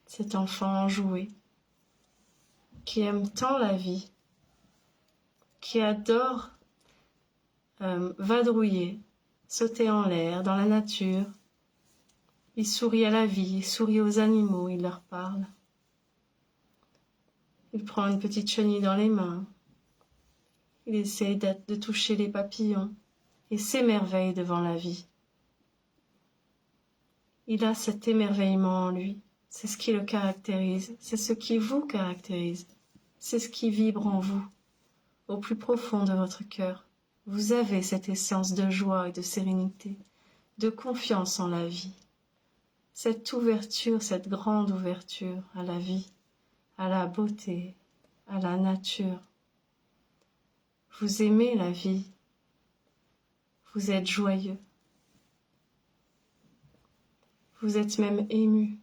cet enfant enjoué, qui aime tant la vie, qui adore vadrouiller, sauter en l'air, dans la nature. Il sourit à la vie, il sourit aux animaux, il leur parle. Il prend une petite chenille dans les mains. Il essaye de toucher les papillons et s'émerveille devant la vie. Il a cet émerveillement en lui. C'est ce qui le caractérise, c'est ce qui vous caractérise. C'est ce qui vibre en vous, au plus profond de votre cœur. Vous avez cette essence de joie et de sérénité, de confiance en la vie. Cette ouverture, cette grande ouverture à la vie, à la beauté, à la nature. Vous aimez la vie. Vous êtes joyeux. Vous êtes même ému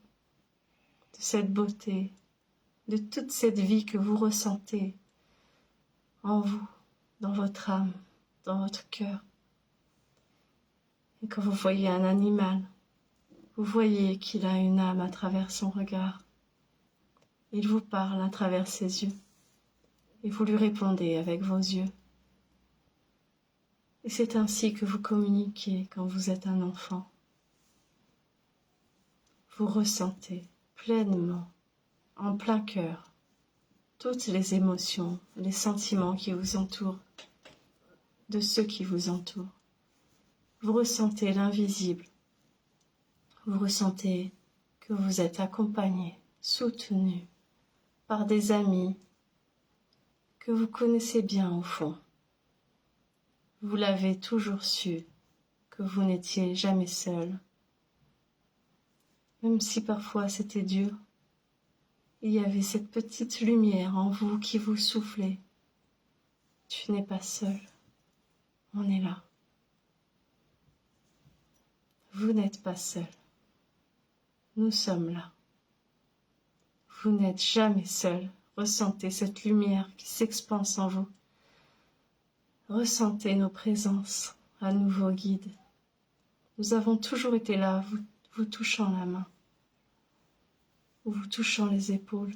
de cette beauté, de toute cette vie que vous ressentez en vous, dans votre âme, dans votre cœur. Et quand vous voyez un animal, vous voyez qu'il a une âme à travers son regard. Il vous parle à travers ses yeux et vous lui répondez avec vos yeux. Et c'est ainsi que vous communiquez quand vous êtes un enfant. Vous ressentez pleinement, en plein cœur, toutes les émotions, les sentiments qui vous entourent, de ceux qui vous entourent. Vous ressentez l'invisible. Vous ressentez que vous êtes accompagné, soutenu par des amis que vous connaissez bien au fond. Vous l'avez toujours su, que vous n'étiez jamais seul. Même si parfois c'était dur, il y avait cette petite lumière en vous qui vous soufflait. Tu n'es pas seul, on est là. Vous n'êtes pas seul, nous sommes là. Vous n'êtes jamais seul, ressentez cette lumière qui s'expanse en vous. Ressentez nos présences, à nouveau guides. Nous avons toujours été là, vous touchant la main, ou vous touchant les épaules,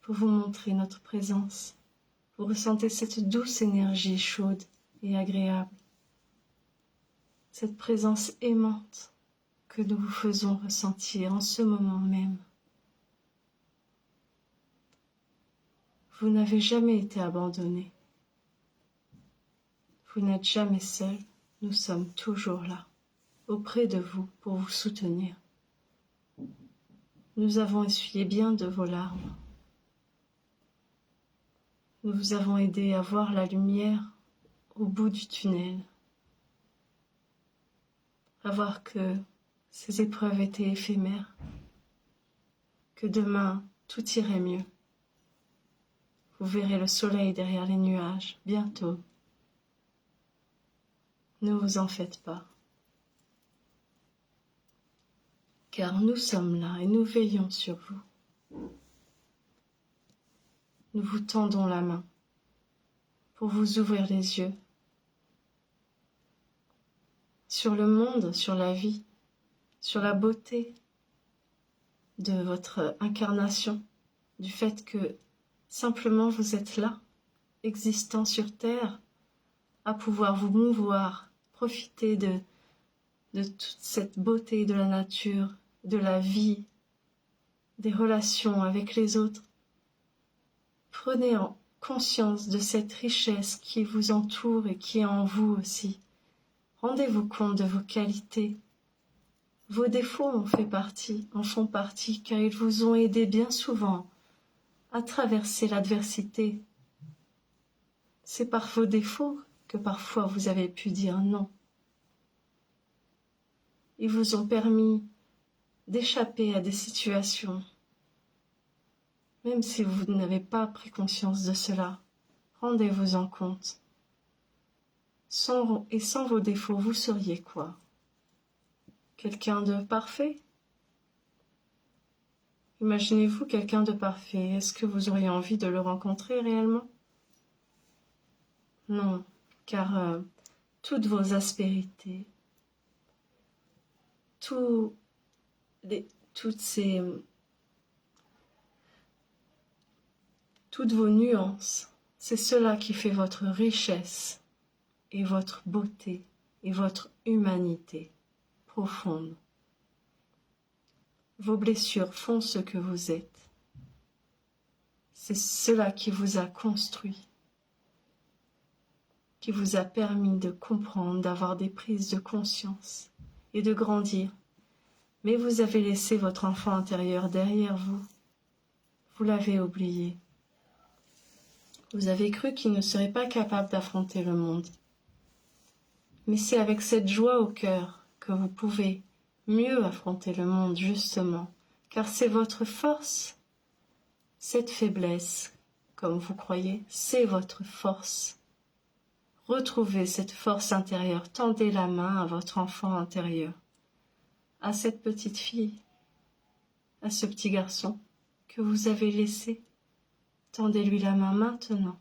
pour vous montrer notre présence. Vous ressentez cette douce énergie chaude et agréable, cette présence aimante que nous vous faisons ressentir en ce moment même. Vous n'avez jamais été abandonné. Vous n'êtes jamais seul, nous sommes toujours là, auprès de vous pour vous soutenir. Nous avons essuyé bien de vos larmes. Nous vous avons aidé à voir la lumière au bout du tunnel, à voir que ces épreuves étaient éphémères, que demain tout irait mieux. Vous verrez le soleil derrière les nuages, bientôt. Ne vous en faites pas, car nous sommes là et nous veillons sur vous. Nous vous tendons la main pour vous ouvrir les yeux sur le monde, sur la vie, sur la beauté de votre incarnation, du fait que simplement vous êtes là, existant sur Terre, à pouvoir vous mouvoir, profiter de toute cette beauté de la nature, de la vie, des relations avec les autres. Prenez conscience de cette richesse qui vous entoure et qui est en vous aussi. Rendez-vous compte de vos qualités. Vos défauts en font partie, car ils vous ont aidé bien souvent à traverser l'adversité. C'est par vos défauts que parfois vous avez pu dire non. Ils vous ont permis d'échapper à des situations. Même si vous n'avez pas pris conscience de cela, rendez-vous en compte. Sans vos défauts, vous seriez quoi? Quelqu'un de parfait? Imaginez-vous quelqu'un de parfait. Est-ce que vous auriez envie de le rencontrer réellement? Non, car toutes vos aspérités, toutes vos nuances, c'est cela qui fait votre richesse et votre beauté et votre humanité profonde. Vos blessures font ce que vous êtes. C'est cela qui vous a construit, qui vous a permis de comprendre, d'avoir des prises de conscience et de grandir. Mais vous avez laissé votre enfant intérieur derrière vous. Vous l'avez oublié. Vous avez cru qu'il ne serait pas capable d'affronter le monde. Mais c'est avec cette joie au cœur que vous pouvez mieux affronter le monde, justement, car c'est votre force. Cette faiblesse, comme vous croyez, c'est votre force. Retrouvez cette force intérieure, tendez la main à votre enfant intérieur, à cette petite fille, à ce petit garçon que vous avez laissé. Tendez-lui la main maintenant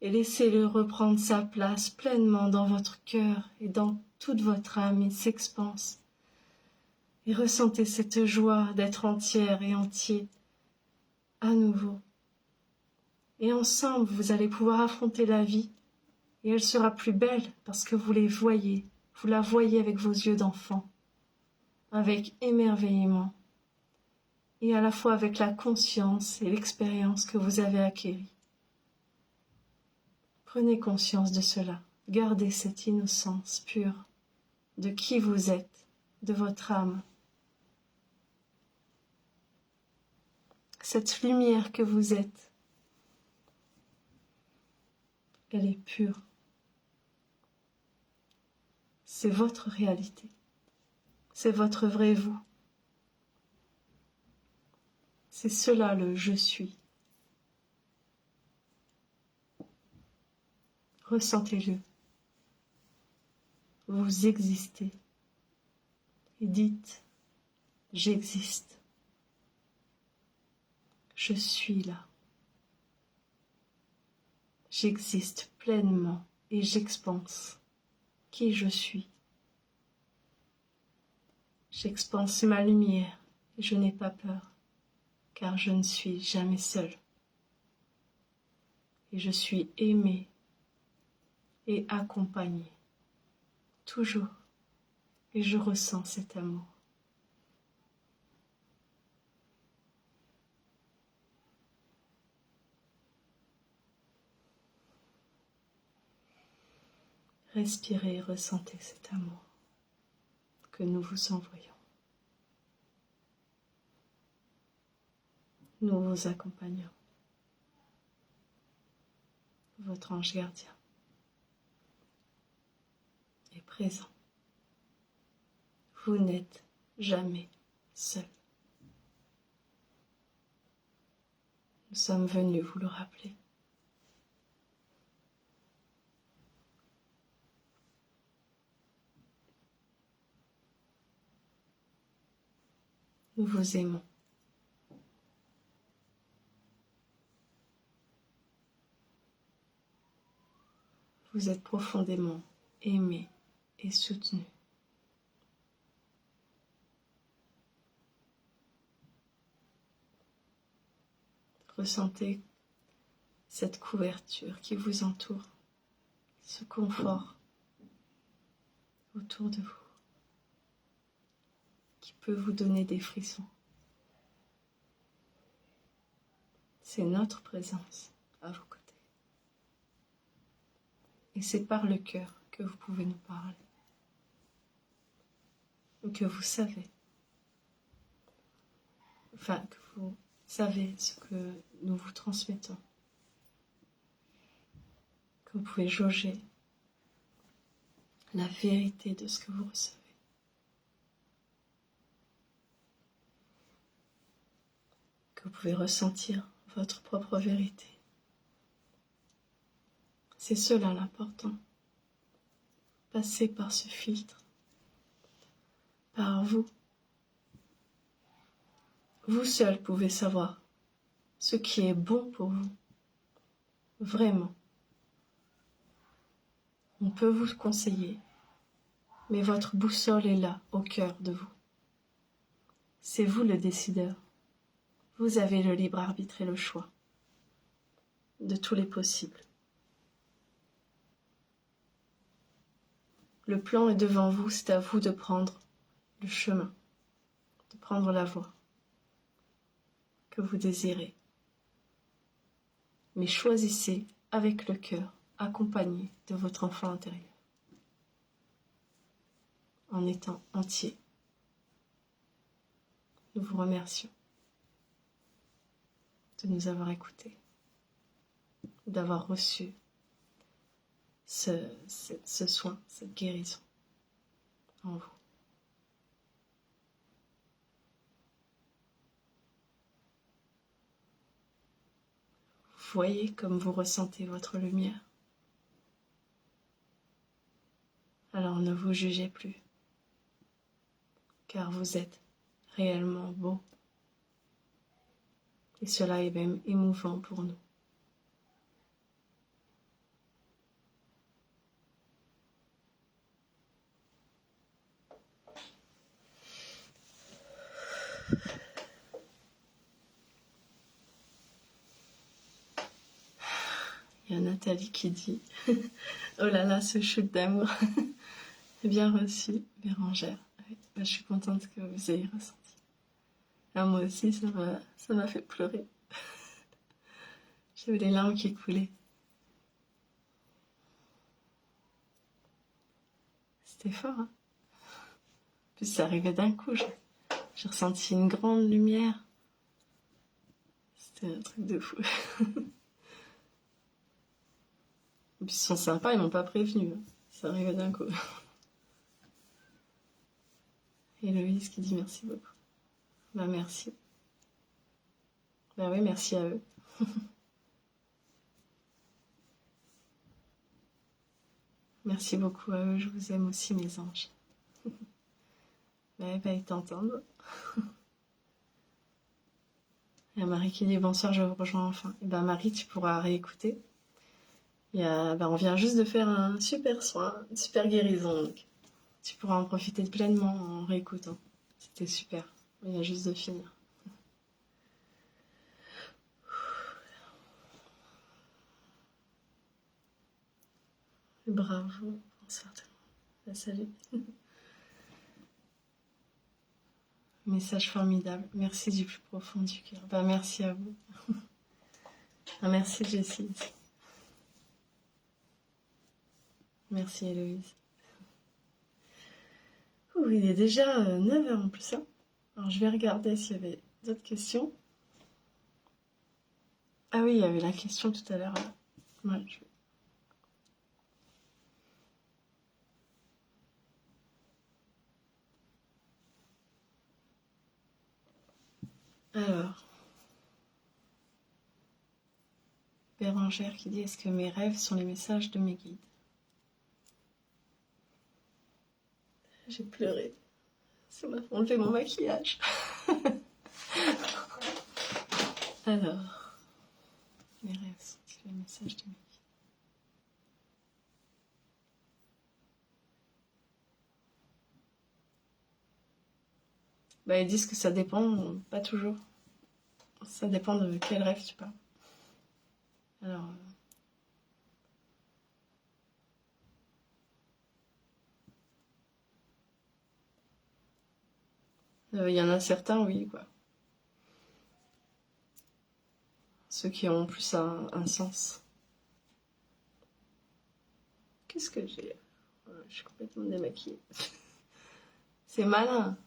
et laissez-le reprendre sa place pleinement dans votre cœur et dans toute votre âme. Il s'expanse et ressentez cette joie d'être entière et entier à nouveau. Et ensemble, vous allez pouvoir affronter la vie et elle sera plus belle parce que vous la voyez avec vos yeux d'enfant, avec émerveillement et à la fois avec la conscience et l'expérience que vous avez acquérie. Prenez conscience de cela, gardez cette innocence pure de qui vous êtes, de votre âme. Cette lumière que vous êtes, elle est pure. C'est votre réalité, c'est votre vrai vous. C'est cela le je suis. Ressentez-le. Vous existez. Et dites, j'existe. Je suis là. J'existe pleinement et j'expanse qui je suis. J'expanse ma lumière et je n'ai pas peur, car je ne suis jamais seule. Et je suis aimée et accompagnée, toujours, et je ressens cet amour. Respirez et ressentez cet amour que nous vous envoyons. Nous vous accompagnons. Votre ange gardien est présent. Vous n'êtes jamais seul. Nous sommes venus vous le rappeler. Nous vous aimons. Vous êtes profondément aimés et soutenus. Ressentez cette couverture qui vous entoure, ce confort autour de vous, qui peut vous donner des frissons. C'est notre présence à vos côtés. Et c'est par le cœur que vous pouvez nous parler, que vous savez, que vous savez ce que nous vous transmettons, que vous pouvez jauger la vérité de ce que vous recevez. Que vous pouvez ressentir votre propre vérité. C'est cela l'important. Passez par ce filtre, par vous. Vous seul pouvez savoir ce qui est bon pour vous. Vraiment. On peut vous conseiller, mais votre boussole est là, au cœur de vous. C'est vous le décideur. Vous avez le libre arbitre et le choix de tous les possibles. Le plan est devant vous, c'est à vous de prendre le chemin, de prendre la voie que vous désirez. Mais choisissez avec le cœur, accompagné de votre enfant intérieur, en étant entier. Nous vous remercions de nous avoir écoutés, d'avoir reçu ce soin, cette guérison en vous. Vous voyez comme vous ressentez votre lumière. Alors ne vous jugez plus, car vous êtes réellement beau. Et cela est même émouvant pour nous. Il y a Nathalie qui dit « Oh là là, ce shoot d'amour, bien reçu, Bérangère. » Je suis contente que vous ayez ressenti. Ah, moi aussi, ça m'a fait pleurer. J'avais les larmes qui coulaient. C'était fort, hein. Puis ça arrivait d'un coup, j'ai ressenti une grande lumière. C'était un truc de fou. Et puis ils sont sympas, ils m'ont pas prévenu. Ça arrivait d'un coup. Héloïse qui dit merci beaucoup. Bah merci. Bah oui, merci à eux. Merci beaucoup à eux, je vous aime aussi mes anges. Ouais, bah ils t'entendent. Il y a Marie qui dit bonsoir, je vous rejoins enfin. Et ben Marie, tu pourras réécouter. On vient juste de faire un super soin, une super guérison. Donc tu pourras en profiter pleinement en réécoutant. C'était super. Il y a juste de finir. Bravo. Bonsoir tout le monde. Salut. Message formidable. Merci du plus profond du cœur. Bah, merci à vous. Merci Jessie. Merci Héloïse. Ouh, il est déjà 9h en plus. Hein. Alors je vais regarder s'il y avait d'autres questions. Ah oui, il y avait la question tout à l'heure. Ouais, Alors, Bérangère qui dit est-ce que mes rêves sont les messages de mes guides? J'ai pleuré. Ça m'a fait enlever mon maquillage. Alors, mes rêves sont les messages de mes guides? Bah, ils disent que ça dépend, pas toujours. Ça dépend de quel rêve tu parles. Alors, il y en a certains, oui, quoi. Ceux qui ont plus un sens. Qu'est-ce que j'ai? Je suis complètement démaquillée. C'est malin.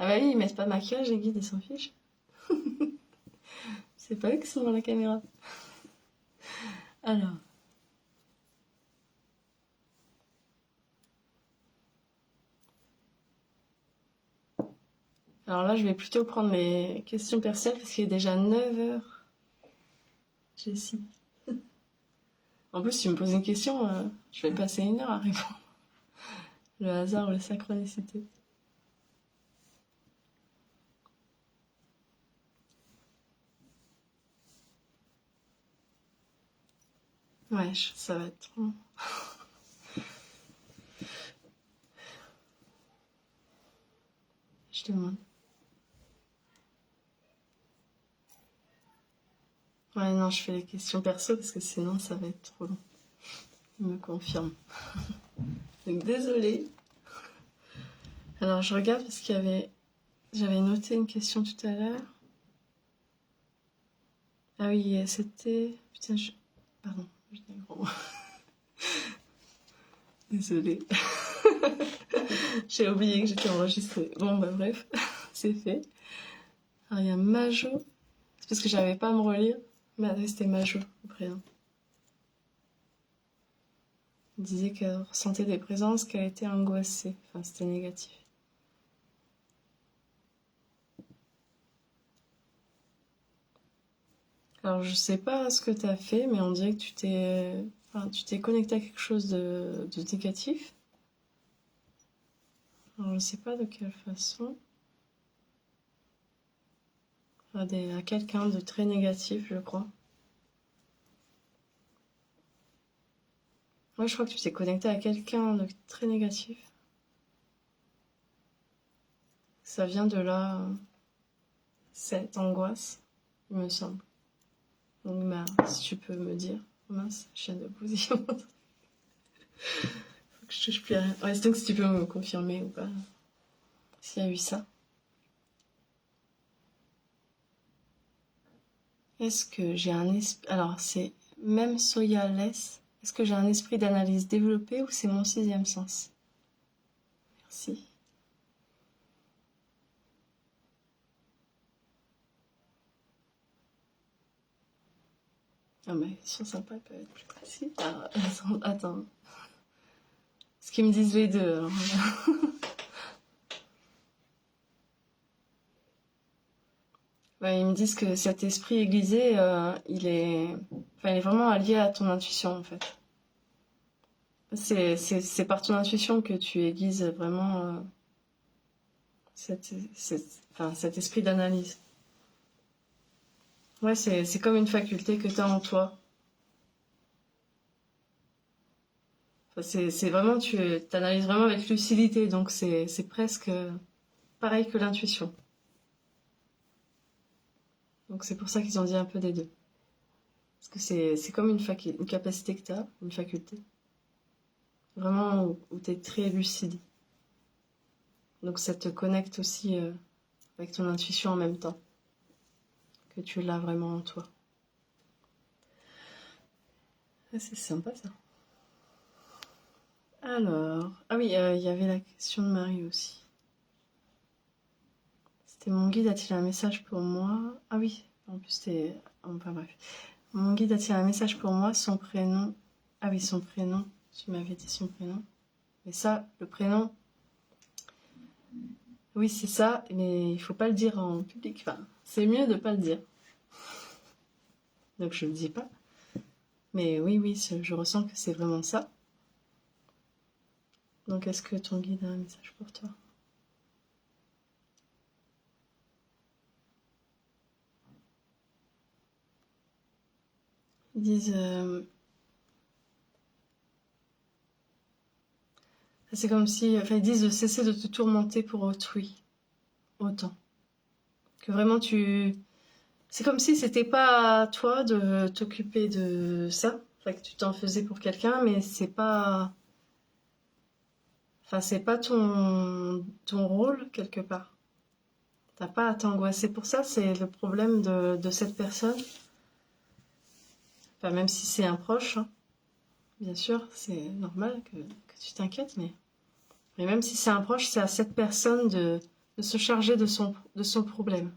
Ah bah oui, ils mettent pas de maquillage, les guides, ils s'en fichent. C'est pas eux qui sont dans la caméra. Alors. Alors là, je vais plutôt prendre mes questions personnelles parce qu'il est déjà 9h. Jessie. En plus, si tu me poses une question, je vais passer 1 heure à répondre. Le hasard ou la synchronicité. Ouais, ça va être trop long. Je te demande. Ouais, non, je fais les questions perso parce que sinon ça va être trop long. Il me confirme. Donc désolée. Alors je regarde parce qu'il y avait... J'avais noté une question tout à l'heure. Ah oui, c'était... Putain, Pardon, je dis un gros mot. Désolée. J'ai oublié que j'étais enregistrée. Bon, bah bref, c'est fait. Alors il y a Majo. C'est parce que j'avais pas à me relire. Mais c'était Majo, le prénom. Elle disait qu'elle ressentait des présences, qu'elle était angoissée. Enfin, c'était négatif. Alors, je sais pas ce que tu as fait, mais on dirait que tu t'es connecté à quelque chose de négatif. Alors, je sais pas de quelle façon. À quelqu'un de très négatif, je crois. Ouais, je crois que tu t'es connecté à quelqu'un de très négatif. Ça vient de là, cette angoisse, il me semble. Donc, bah, si tu peux me dire. Mince, je viens de poser. Faut que je touche plus à rien. Ouais, donc si tu peux me confirmer ou pas, s'il y a eu ça. Est-ce que j'ai un esprit... Alors, c'est même Soya-less. Est-ce que j'ai un esprit d'analyse développé ou c'est mon 6e sens? Merci. Ah, mais ils sont sympas, ils peuvent être plus précis. Ah, attends. Ce qu'ils me disent les deux, alors. Ouais, ils me disent que cet esprit aiguisé, il est vraiment lié à ton intuition en fait. C'est par ton intuition que tu aiguises vraiment cet esprit d'analyse. Ouais, c'est comme une faculté que tu as en toi. Enfin, c'est vraiment, tu analyses vraiment avec lucidité, donc c'est presque pareil que l'intuition. Donc c'est pour ça qu'ils ont dit un peu des deux. Parce que c'est comme une capacité que tu as, une faculté. Vraiment où tu es très lucide. Donc ça te connecte aussi avec ton intuition en même temps. Que tu l'as vraiment en toi. Ah, c'est sympa ça. Alors, ah oui, il y avait la question de Marie aussi. C'était mon guide a-t-il un message pour moi? Ah oui, en plus c'était... Enfin bref. Mon guide a-t-il un message pour moi? Son prénom... Ah oui, son prénom. Tu m'avais dit son prénom. Mais ça, le prénom... Oui, c'est ça, mais il faut pas le dire en public. Enfin, c'est mieux de pas le dire. Donc je le dis pas. Mais oui, je ressens que c'est vraiment ça. Donc est-ce que ton guide a un message pour toi? Ils disent... c'est comme si... Enfin, ils disent de cesser de te tourmenter pour autrui. Autant. Que vraiment tu... C'est comme si c'était pas à toi de t'occuper de ça. Enfin, que tu t'en faisais pour quelqu'un, mais c'est pas... Enfin, c'est pas ton rôle, quelque part. T'as pas à t'angoisser pour ça, c'est le problème de cette personne. Enfin, même si c'est un proche, hein. Bien sûr, c'est normal que tu t'inquiètes, mais même si c'est un proche, c'est à cette personne de se charger de son problème.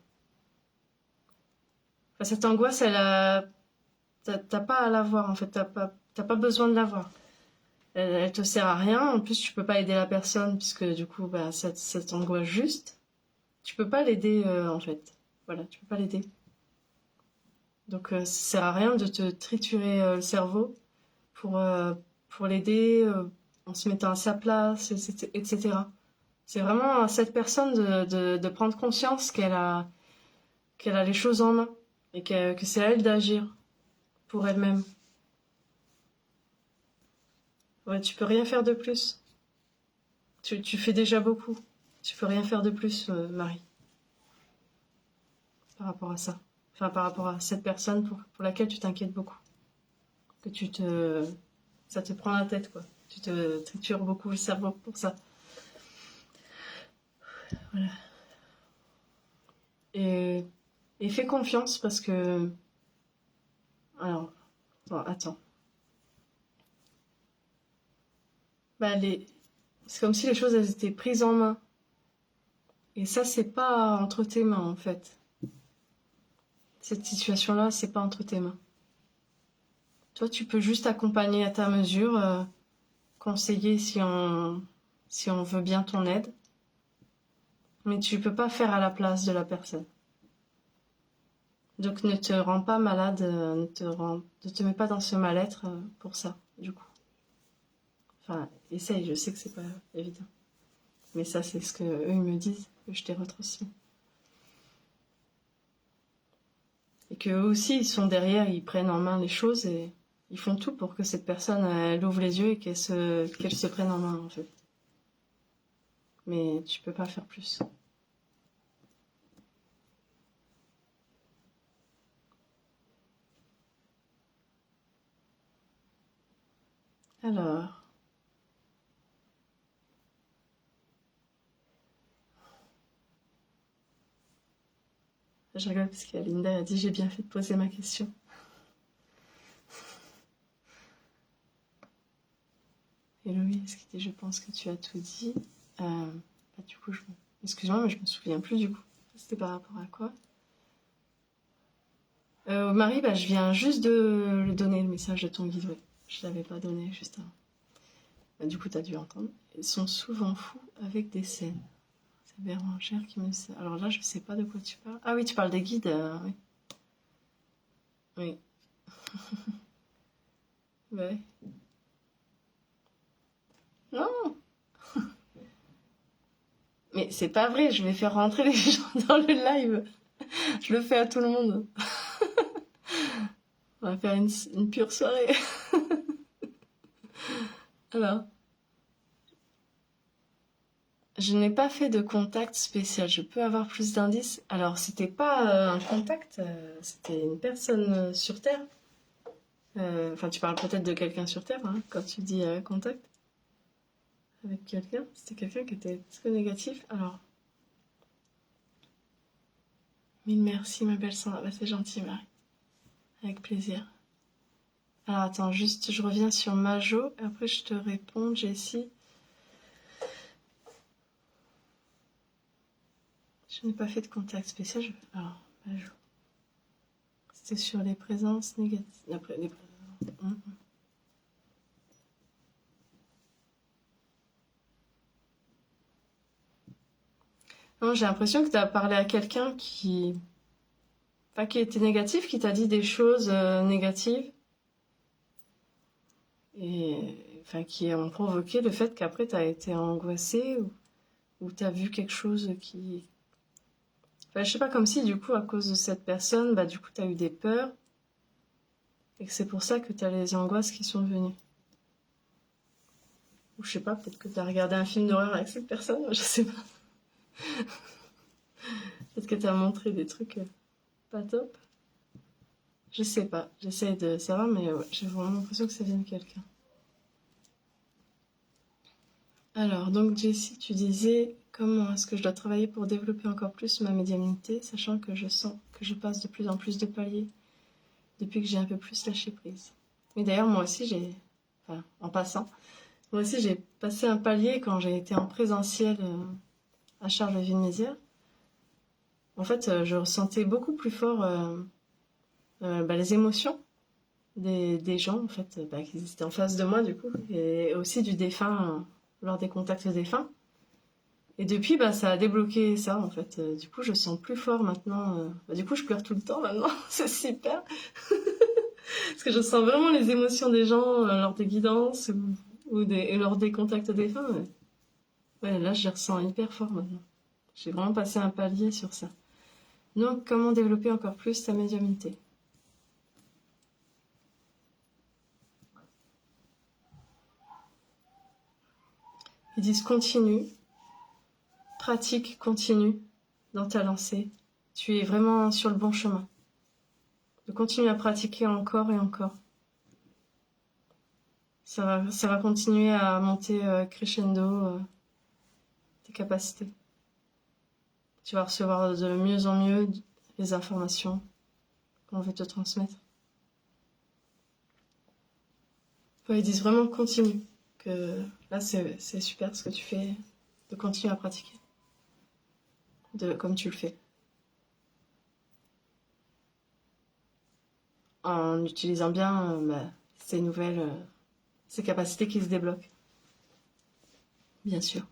Enfin, cette angoisse, t'as pas à l'avoir, en fait, t'as pas besoin de l'avoir. Elle te sert à rien, en plus tu peux pas aider la personne, puisque du coup, bah, cette angoisse juste, tu peux pas l'aider, en fait. Voilà, tu peux pas l'aider. Donc ça sert à rien de te triturer le cerveau pour l'aider en se mettant à sa place, etc. C'est vraiment à cette personne de prendre conscience qu'elle a les choses en main et que c'est à elle d'agir pour elle-même. Ouais, tu peux rien faire de plus. Tu fais déjà beaucoup. Tu peux rien faire de plus, Marie, par rapport à ça. Enfin, par rapport à cette personne pour laquelle tu t'inquiètes beaucoup. Que ça te prend la tête, quoi. Tu te tritures beaucoup le cerveau pour ça. Voilà. Et fais confiance parce que... Alors, attends. Bah, c'est comme si les choses, elles étaient prises en main. Et ça, c'est pas entre tes mains, en fait. Cette situation-là, c'est pas entre tes mains. Toi, tu peux juste accompagner à ta mesure, conseiller si on veut bien ton aide. Mais tu peux pas faire à la place de la personne. Donc ne te rends pas malade, ne te mets pas dans ce mal-être pour ça, du coup. Enfin, essaye, je sais que c'est pas évident. Mais ça, c'est ce que eux ils me disent, que je t'ai retransmis. Et qu'eux aussi, ils sont derrière, ils prennent en main les choses et ils font tout pour que cette personne, elle ouvre les yeux et qu'elle se prenne en main, en fait. Mais tu peux pas faire plus. Alors... Je rigole parce que Linda a dit j'ai bien fait de poser ma question. Héloïse qui dit je pense que tu as tout dit. Bah, du coup, excuse-moi, mais je me souviens plus du coup. C'était par rapport à quoi? Marie, bah, je viens juste de le donner le message de ton guide. Ouais. Je l'avais pas donné juste avant. Bah, du coup, tu as dû entendre. Ils sont souvent fous avec des scènes. C'est Bérangère qui me dit ça. Alors là, je sais pas de quoi tu parles. Ah oui, tu parles des guides. Oui. Oui. Ouais. Non, mais c'est pas vrai. Je vais faire rentrer les gens dans le live. Je le fais à tout le monde. On va faire une pure soirée. Alors, je n'ai pas fait de contact spécial. Je peux avoir plus d'indices. Alors, c'était pas un contact, c'était une personne sur Terre. Enfin, tu parles peut-être de quelqu'un sur Terre, hein, quand tu dis contact avec quelqu'un. C'était quelqu'un qui était très négatif. Alors, mille merci, ma belle Sandra. Bah, c'est gentil, Marie. Avec plaisir. Alors, attends, juste, je reviens sur Majo. Après, je te réponds, Jessie. Je n'ai pas fait de contact spécial. Alors, Majo. C'était sur les présences négatives. Après, les présences. Non, j'ai l'impression que tu as parlé à quelqu'un qui... Pas qui était négatif, qui t'a dit des choses négatives. Et enfin, qui ont provoqué le fait qu'après tu as été angoissée ou tu as vu quelque chose qui... Enfin, je sais pas, comme si du coup, à cause de cette personne, bah du coup, tu as eu des peurs et que c'est pour ça que tu as les angoisses qui sont venues. Ou je sais pas, peut-être que tu as regardé un film d'horreur avec cette personne, je sais pas. Peut-être que tu as montré des trucs pas top. Je sais pas, j'essaie de savoir, mais ouais, j'ai vraiment l'impression que ça vient de quelqu'un. Alors, donc Jessie, tu disais comment est-ce que je dois travailler pour développer encore plus ma médiumnité, sachant que je sens que je passe de plus en plus de paliers depuis que j'ai un peu plus lâché prise. Mais d'ailleurs, moi aussi, enfin, en passant, moi aussi, j'ai passé un palier quand j'ai été en présentiel à Charleville-Mézières. En fait, je ressentais beaucoup plus fort les émotions des gens, en fait, qui étaient en face de moi, du coup, et aussi du défunt lors des contacts défunts. Et depuis, ça a débloqué ça, en fait. Du coup, je sens plus fort maintenant. Du coup, je pleure tout le temps maintenant. C'est super. Parce que je sens vraiment les émotions des gens lors des guidances ou lors des contacts défunts. Ouais, là, je les ressens hyper fort maintenant. J'ai vraiment passé un palier sur ça. Donc, comment développer encore plus ta médiumnité? Ils disent continue, pratique, continue dans ta lancée. Tu es vraiment sur le bon chemin. De continuer à pratiquer encore et encore. Ça va continuer à monter crescendo tes capacités. Tu vas recevoir de mieux en mieux les informations qu'on veut te transmettre. Ouais, ils disent vraiment continue. Que là, c'est super ce que tu fais, de continuer à pratiquer. Comme tu le fais. En utilisant bien ces nouvelles, ces capacités qui se débloquent. Bien sûr.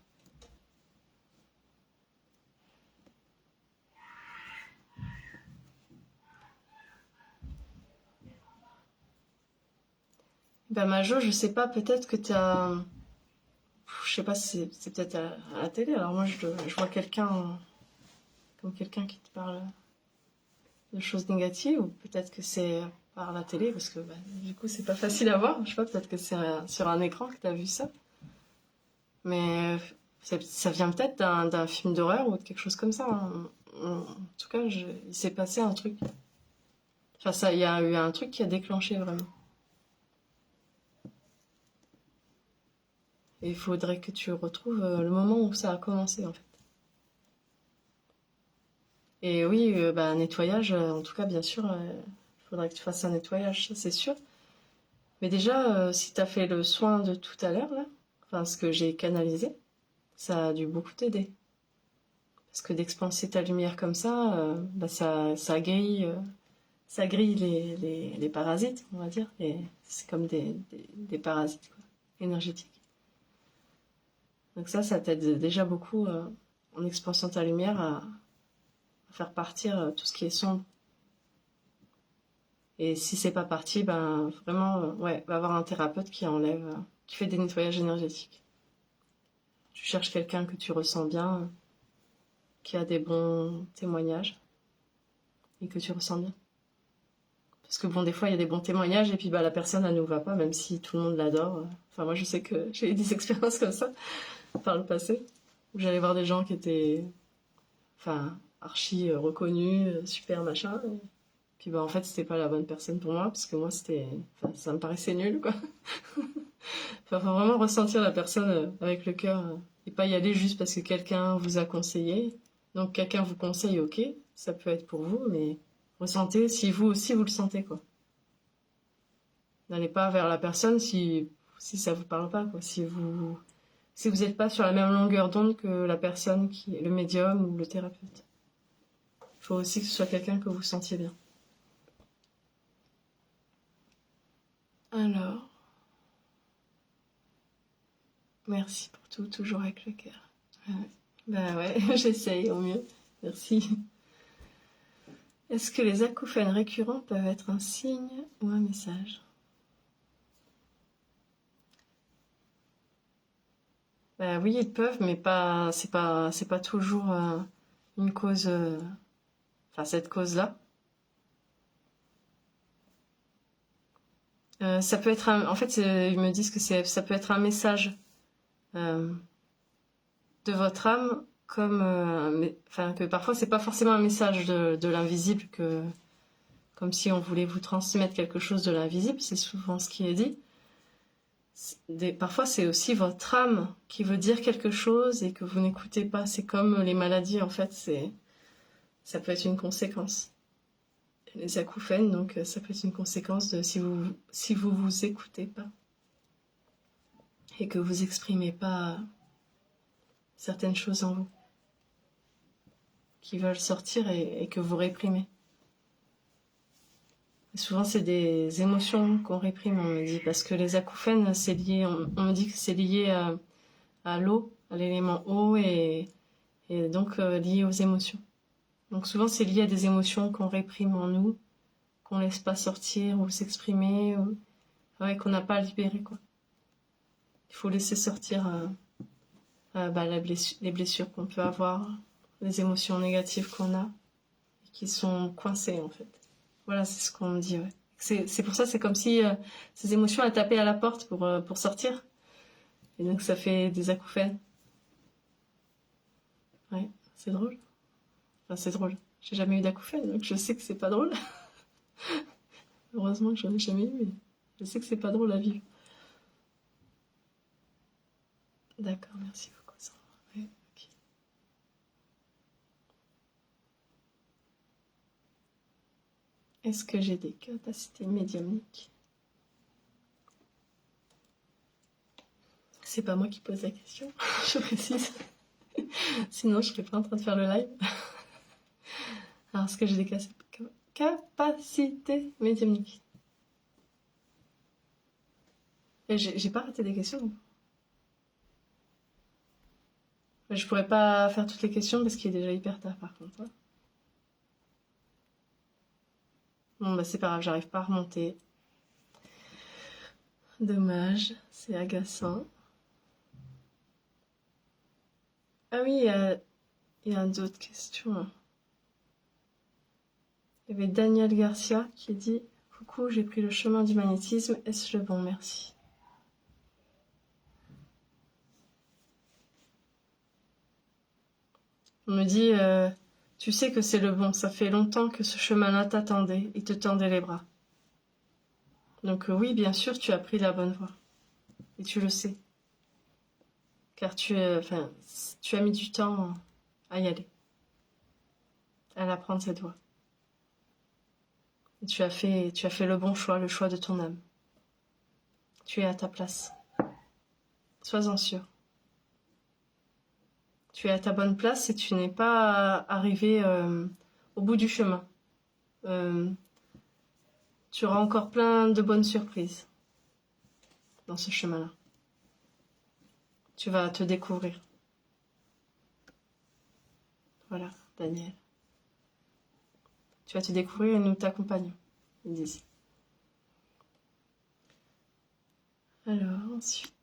Majo, je sais pas, peut-être que tu as... Je sais pas si c'est peut-être à la télé. Alors moi, je vois quelqu'un comme quelqu'un qui te parle de choses négatives, ou peut-être que c'est par la télé, parce que du coup, c'est pas facile à voir. Je sais pas, peut-être que c'est sur un écran que tu as vu ça. Mais ça vient peut-être d'un film d'horreur ou de quelque chose comme ça. Hein. En tout cas, il s'est passé un truc. Enfin, il y a eu un truc qui a déclenché vraiment. Et il faudrait que tu retrouves le moment où ça a commencé, en fait. Et oui, nettoyage, en tout cas, bien sûr, il faudrait que tu fasses un nettoyage, ça c'est sûr. Mais déjà, si tu as fait le soin de tout à l'heure, là, enfin ce que j'ai canalisé, ça a dû beaucoup t'aider. Parce que d'expanser ta lumière comme ça, ça grille, les parasites, on va dire. Et c'est comme des parasites quoi, énergétiques. Donc ça t'aide déjà beaucoup en expansion de ta lumière, à faire partir tout ce qui est sombre. Et si c'est pas parti, ben vraiment, ouais, va avoir un thérapeute qui enlève, qui fait des nettoyages énergétiques. Tu cherches quelqu'un que tu ressens bien, qui a des bons témoignages et que tu ressens bien. Parce que bon, des fois, il y a des bons témoignages et puis bah, la personne, elle nous va pas, même si tout le monde l'adore. Enfin, moi, je sais que j'ai eu des expériences comme ça par le passé, où j'allais voir des gens qui étaient, enfin, archi reconnus, super machin. Et puis bah, en fait, c'était pas la bonne personne pour moi, parce que moi, c'était, enfin, ça me paraissait nul, quoi. Enfin, faut vraiment ressentir la personne avec le cœur et pas y aller juste parce que quelqu'un vous a conseillé. Donc, quelqu'un vous conseille, ok, ça peut être pour vous, mais ressentez si vous aussi vous le sentez, quoi. N'allez pas vers la personne si ça vous parle pas, quoi. Si vous n'êtes pas sur la même longueur d'onde que la personne qui est le médium ou le thérapeute. Il faut aussi que ce soit quelqu'un que vous sentiez bien. Alors, merci pour tout, toujours avec le cœur. Bah ouais, j'essaye au mieux. Merci. Est-ce que les acouphènes récurrents peuvent être un signe ou un message? Bah oui, ils peuvent, mais c'est pas toujours une cause, enfin cette cause-là. Ça peut être en fait, ils me disent que ça peut être un message euh, de votre âme, comme, enfin que parfois c'est pas forcément un message de l'invisible, comme si on voulait vous transmettre quelque chose de l'invisible, c'est souvent ce qui est dit. Parfois c'est aussi votre âme qui veut dire quelque chose et que vous n'écoutez pas. C'est comme les maladies en fait, ça peut être une conséquence. Les acouphènes, donc ça peut être une conséquence de si vous écoutez pas et que vous exprimez pas certaines choses en vous qui veulent sortir et que vous réprimez. Et souvent c'est des émotions qu'on réprime, on me dit, parce que les acouphènes c'est lié, on me dit que c'est lié à l'eau, à l'élément eau et donc lié aux émotions. Donc souvent c'est lié à des émotions qu'on réprime en nous, qu'on laisse pas sortir ou s'exprimer, ou ouais, qu'on n'a pas à libérer, quoi. Il faut laisser sortir bah, les blessures qu'on peut avoir, les émotions négatives qu'on a, et qui sont coincées en fait. Voilà, c'est ce qu'on me dit, ouais. C'est pour ça, c'est comme si ces émotions elles tapaient à la porte pour sortir. Et donc ça fait des acouphènes. Ouais, c'est drôle. Enfin, c'est drôle. J'ai jamais eu d'acouphènes, donc je sais que c'est pas drôle. Heureusement que j'en ai jamais eu, mais je sais que c'est pas drôle à vivre. D'accord, merci beaucoup, Sandra. Ouais, ok. Est-ce que j'ai des capacités médiumniques? C'est pas moi qui pose la question, je précise. Sinon, je serais pas en train de faire le live. Alors, est-ce que j'ai des capacités médiumniques? Et j'ai pas raté des questions. Je pourrais pas faire toutes les questions parce qu'il est déjà hyper tard par contre. Bon bah c'est pas grave, j'arrive pas à remonter. Dommage, c'est agaçant. Ah oui, il y a d'autres questions. Il y avait Daniel Garcia qui dit « Coucou, j'ai pris le chemin du magnétisme, est-ce le bon? Merci. » On me dit tu sais que c'est le bon, ça fait longtemps que ce chemin-là t'attendait, il te tendait les bras. Donc oui, bien sûr, tu as pris la bonne voie. Et tu le sais. Car tu as mis du temps à y aller. À la prendre cette voie. Et tu as fait le bon choix, le choix de ton âme. Tu es à ta place. Sois-en sûr. Tu es à ta bonne place et tu n'es pas arrivé au bout du chemin. Tu auras encore plein de bonnes surprises dans ce chemin-là. Tu vas te découvrir. Voilà, Daniel. Tu vas te découvrir et nous t'accompagnons, ils disent. Alors, ensuite...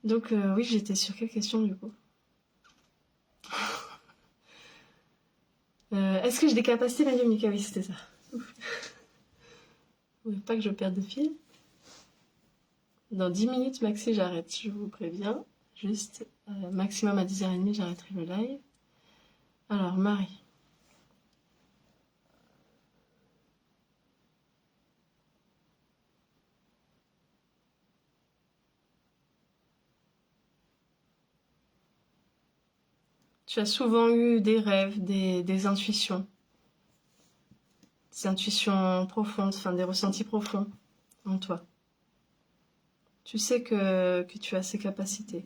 Donc, oui, j'étais sur quelle question, du coup? Est-ce que j'ai des capacités médiumniques? Ah oui, c'était ça. Oui, pas que je perde de fil. Dans 10 minutes, maxi, j'arrête, je vous préviens. Juste, maximum à 10h30, j'arrêterai le live. Alors, Marie. Tu as souvent eu des rêves, des intuitions. Des intuitions profondes, enfin des ressentis profonds en toi. Tu sais que tu as ces capacités.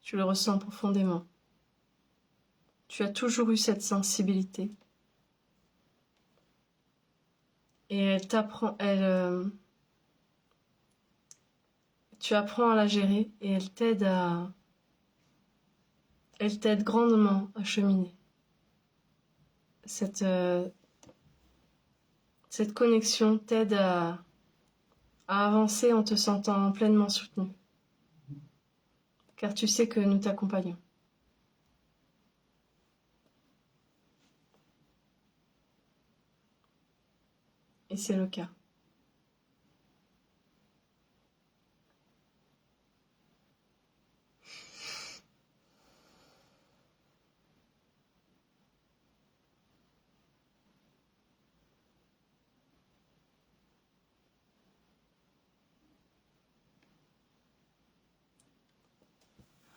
Tu le ressens profondément. Tu as toujours eu cette sensibilité. Et elle t'apprend, tu apprends à la gérer et elle t'aide grandement à cheminer. Cette connexion t'aide à avancer en te sentant pleinement soutenu. Car tu sais que nous t'accompagnons. Et c'est le cas.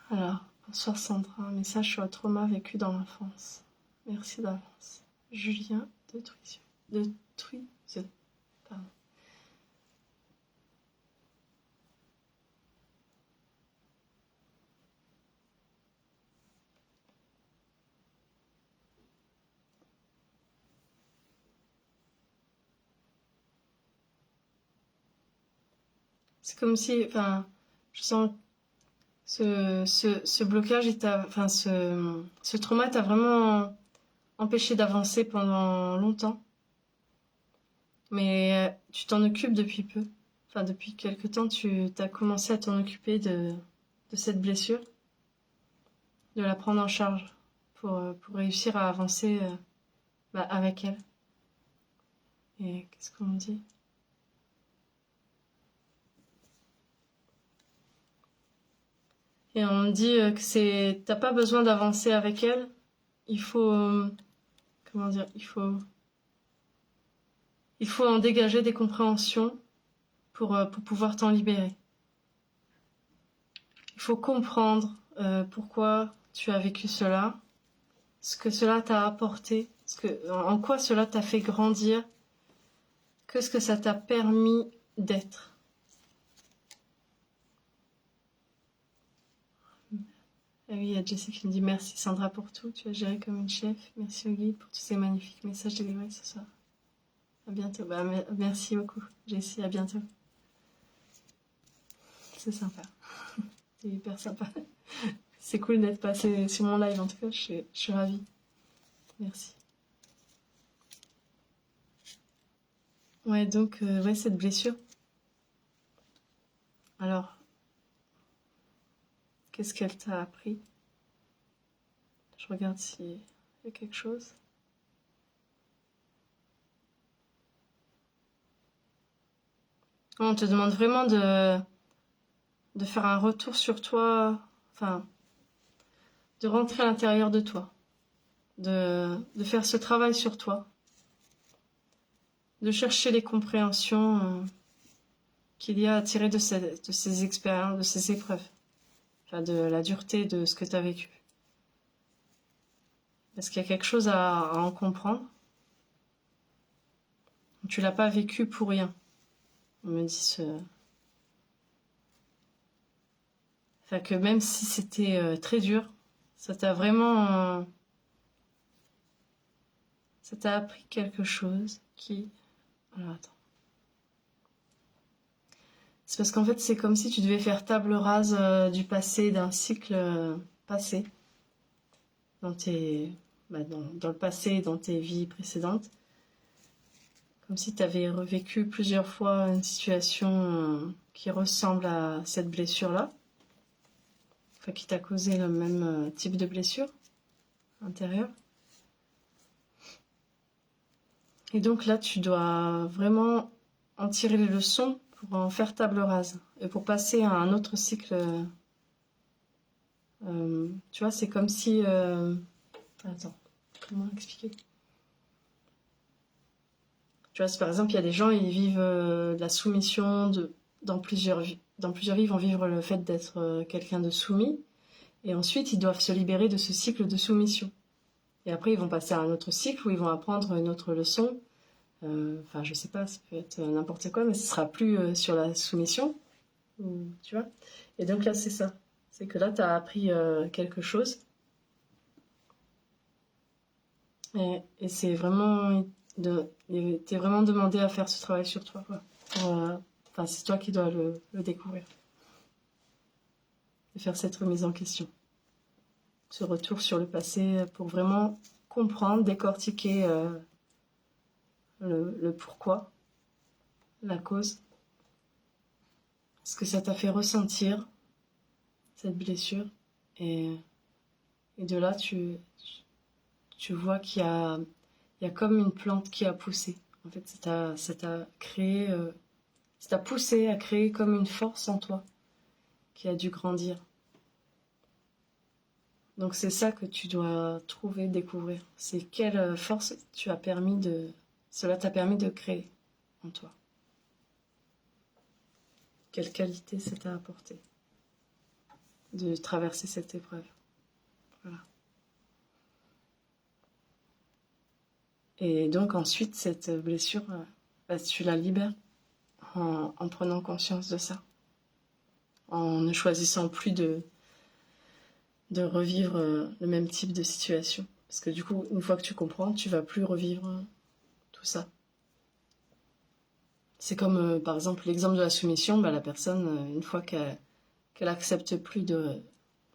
Alors, bonsoir Sandra, un message sur le trauma vécu dans l'enfance. Merci d'avance. Julien de Truiseux. Pardon. C'est comme si, enfin, je sens ce blocage, enfin, ce trauma t'a vraiment empêché d'avancer pendant longtemps. Mais tu t'en occupes depuis peu. Enfin, depuis quelque temps, tu as commencé à t'en occuper de cette blessure, de la prendre en charge pour réussir à avancer avec elle. Et qu'est-ce qu'on me dit? Et on me dit que t'as pas besoin d'avancer avec elle. Il faut, comment dire, il faut en dégager des compréhensions pour pouvoir t'en libérer. Il faut comprendre pourquoi tu as vécu cela, ce que cela t'a apporté, en quoi cela t'a fait grandir, ce que ça t'a permis d'être. Ah oui, il y a Jessie qui me dit merci Sandra pour tout, tu as géré comme une chef. Merci au guide pour tous ces magnifiques messages délivrés ce soir. À bientôt. Merci beaucoup Jessie, à bientôt. C'est sympa. C'est hyper sympa. C'est cool d'être passé sur mon live en tout cas, je suis ravie. Merci. Ouais, donc, ouais, cette blessure. Alors, qu'est-ce qu'elle t'a appris? Je regarde s'il y a quelque chose. On te demande vraiment de faire un retour sur toi, enfin, de rentrer à l'intérieur de toi, de faire ce travail sur toi, de chercher les compréhensions qu'il y a à tirer de ces expériences, de ces épreuves, enfin, de la dureté de ce que tu as vécu. Parce qu'il y a quelque chose à en comprendre. Tu l'as pas vécu pour rien. On me dit Enfin, que même si c'était très dur, ça t'a vraiment... ça t'a appris quelque chose qui... Alors attends. C'est parce qu'en fait, c'est comme si tu devais faire table rase du passé, d'un cycle passé. dans le passé, dans tes vies précédentes. Comme si tu avais revécu plusieurs fois une situation qui ressemble à cette blessure-là. Enfin, qui t'a causé le même type de blessure intérieure. Et donc là, tu dois vraiment en tirer les leçons pour en faire table rase. Et pour passer à un autre cycle. Tu vois, c'est comme si... Attends, comment expliquer? Tu vois, par exemple, il y a des gens, ils vivent la soumission dans plusieurs vies. Dans plusieurs vies, ils vont vivre le fait d'être quelqu'un de soumis. Et ensuite, ils doivent se libérer de ce cycle de soumission. Et après, ils vont passer à un autre cycle où ils vont apprendre une autre leçon. Enfin, je sais pas, ça peut être n'importe quoi, mais ce sera plus sur la soumission. Tu vois? Et donc là, c'est ça. C'est que là, tu as appris quelque chose. Et c'est vraiment... T'es vraiment demandé à faire ce travail sur toi, quoi. Enfin, c'est toi qui dois le découvrir. Et faire cette remise en question. Ce retour sur le passé pour vraiment comprendre, décortiquer le pourquoi, la cause. Ce que ça t'a fait ressentir, cette blessure. Et de là, tu vois qu'il y a comme une plante qui a poussé. En fait, ça t'a créé, ça t'a poussé à créer comme une force en toi qui a dû grandir. Donc c'est ça que tu dois trouver, découvrir. C'est quelle force cela t'a permis de créer en toi. Quelle qualité ça t'a apporté de traverser cette épreuve. Voilà. Et donc ensuite, cette blessure, tu la libères en prenant conscience de ça. En ne choisissant plus de revivre le même type de situation. Parce que du coup, une fois que tu comprends, tu vas plus revivre tout ça. C'est comme, par exemple, l'exemple de la soumission, la personne, une fois qu'elle accepte plus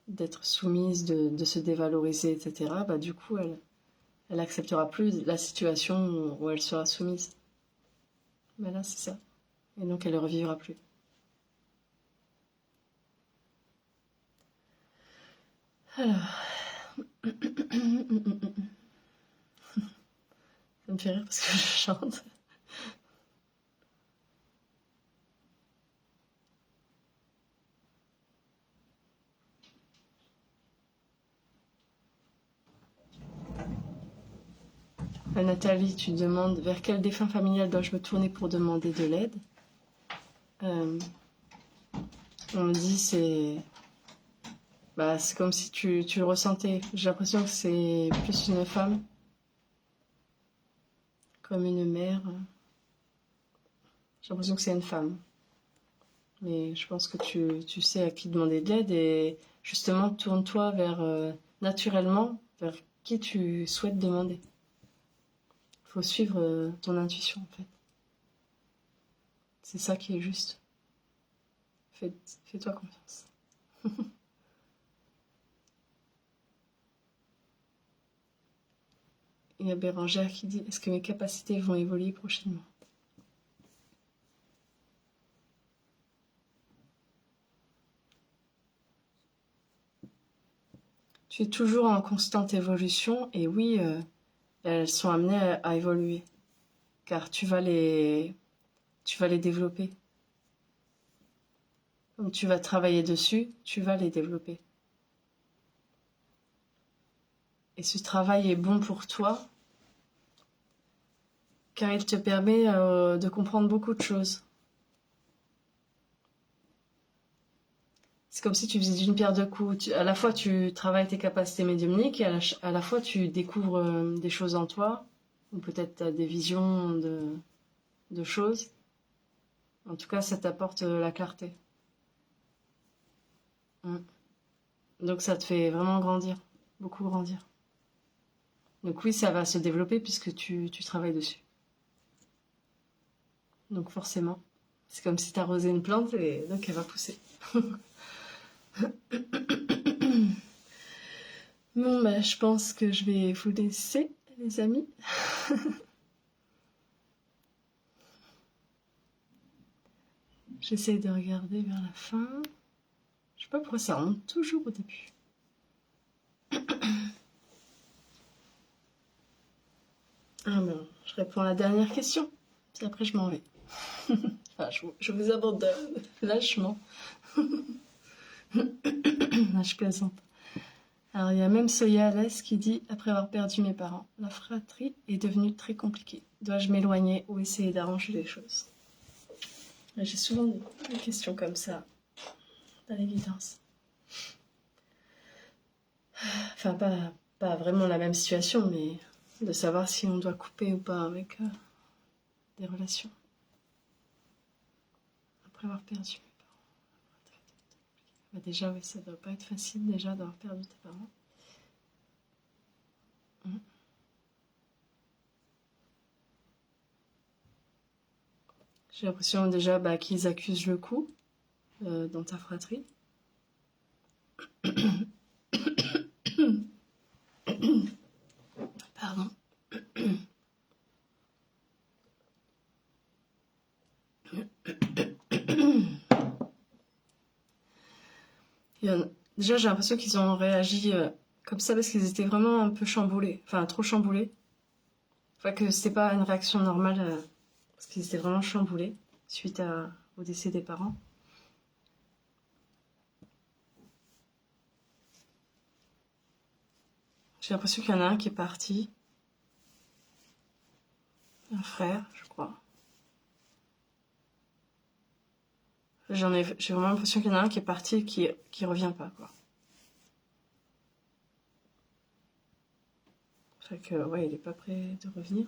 d'être soumise, de se dévaloriser, etc., du coup, elle acceptera plus la situation où elle sera soumise. Mais là, c'est ça. Et donc, elle ne revivra plus. Alors... Ça me fait rire parce que je chante. Nathalie, tu demandes vers quel défunt familial dois-je me tourner pour demander de l'aide. On me dit c'est comme si tu le ressentais. J'ai l'impression que c'est plus une femme, comme une mère. J'ai l'impression que c'est une femme. Mais je pense que tu sais à qui demander de l'aide et justement tourne-toi naturellement vers qui tu souhaites demander. Il faut suivre ton intuition en fait. C'est ça qui est juste. Fais-toi confiance. Il y a Bérangère qui dit « Est-ce que mes capacités vont évoluer prochainement ?» Tu es toujours en constante évolution et oui, elles sont amenées à évoluer. Car tu vas les développer. Donc tu vas travailler dessus, tu vas les développer. Et ce travail est bon pour toi, car il te permet de comprendre beaucoup de choses. C'est comme si tu faisais d'une pierre deux coups. À la fois, tu travailles tes capacités médiumniques et à la fois, tu découvres des choses en toi, ou peut-être tu as des visions de choses. En tout cas, ça t'apporte la clarté. Donc ça te fait vraiment grandir, beaucoup grandir. Donc oui, ça va se développer puisque tu travailles dessus. Donc forcément, c'est comme si tu arrosais une plante et donc elle va pousser. Bon, bah, je pense que je vais vous laisser, les amis. J'essaie de regarder vers la fin. Je sais pas pourquoi ça remonte toujours au début. Ah ben, je réponds à la dernière question. Puis après, je m'en vais. Enfin, je vous abandonne lâchement. Je plaisante. Alors, il y a même Soya Alès qui dit « Après avoir perdu mes parents, la fratrie est devenue très compliquée. Dois-je m'éloigner ou essayer d'arranger les choses ?» J'ai souvent des questions comme ça, à l'évidence. Enfin, pas vraiment la même situation, mais de savoir si on doit couper ou pas avec des relations. Après avoir perdu mes parents. Bah déjà, oui, ça doit pas être facile déjà d'avoir perdu tes parents. J'ai l'impression déjà qu'ils accusent le coup dans ta fratrie. Pardon. Déjà, j'ai l'impression qu'ils ont réagi comme ça parce qu'ils étaient vraiment un peu chamboulés. Enfin, trop chamboulés. Enfin, que c'était pas une réaction normale parce qu'ils étaient vraiment chamboulés suite au décès des parents. J'ai l'impression qu'il y en a un qui est parti. Un frère, je crois. J'ai vraiment l'impression qu'il y en a un qui est parti et qui revient pas, quoi. Fait que, ouais, il est pas prêt de revenir.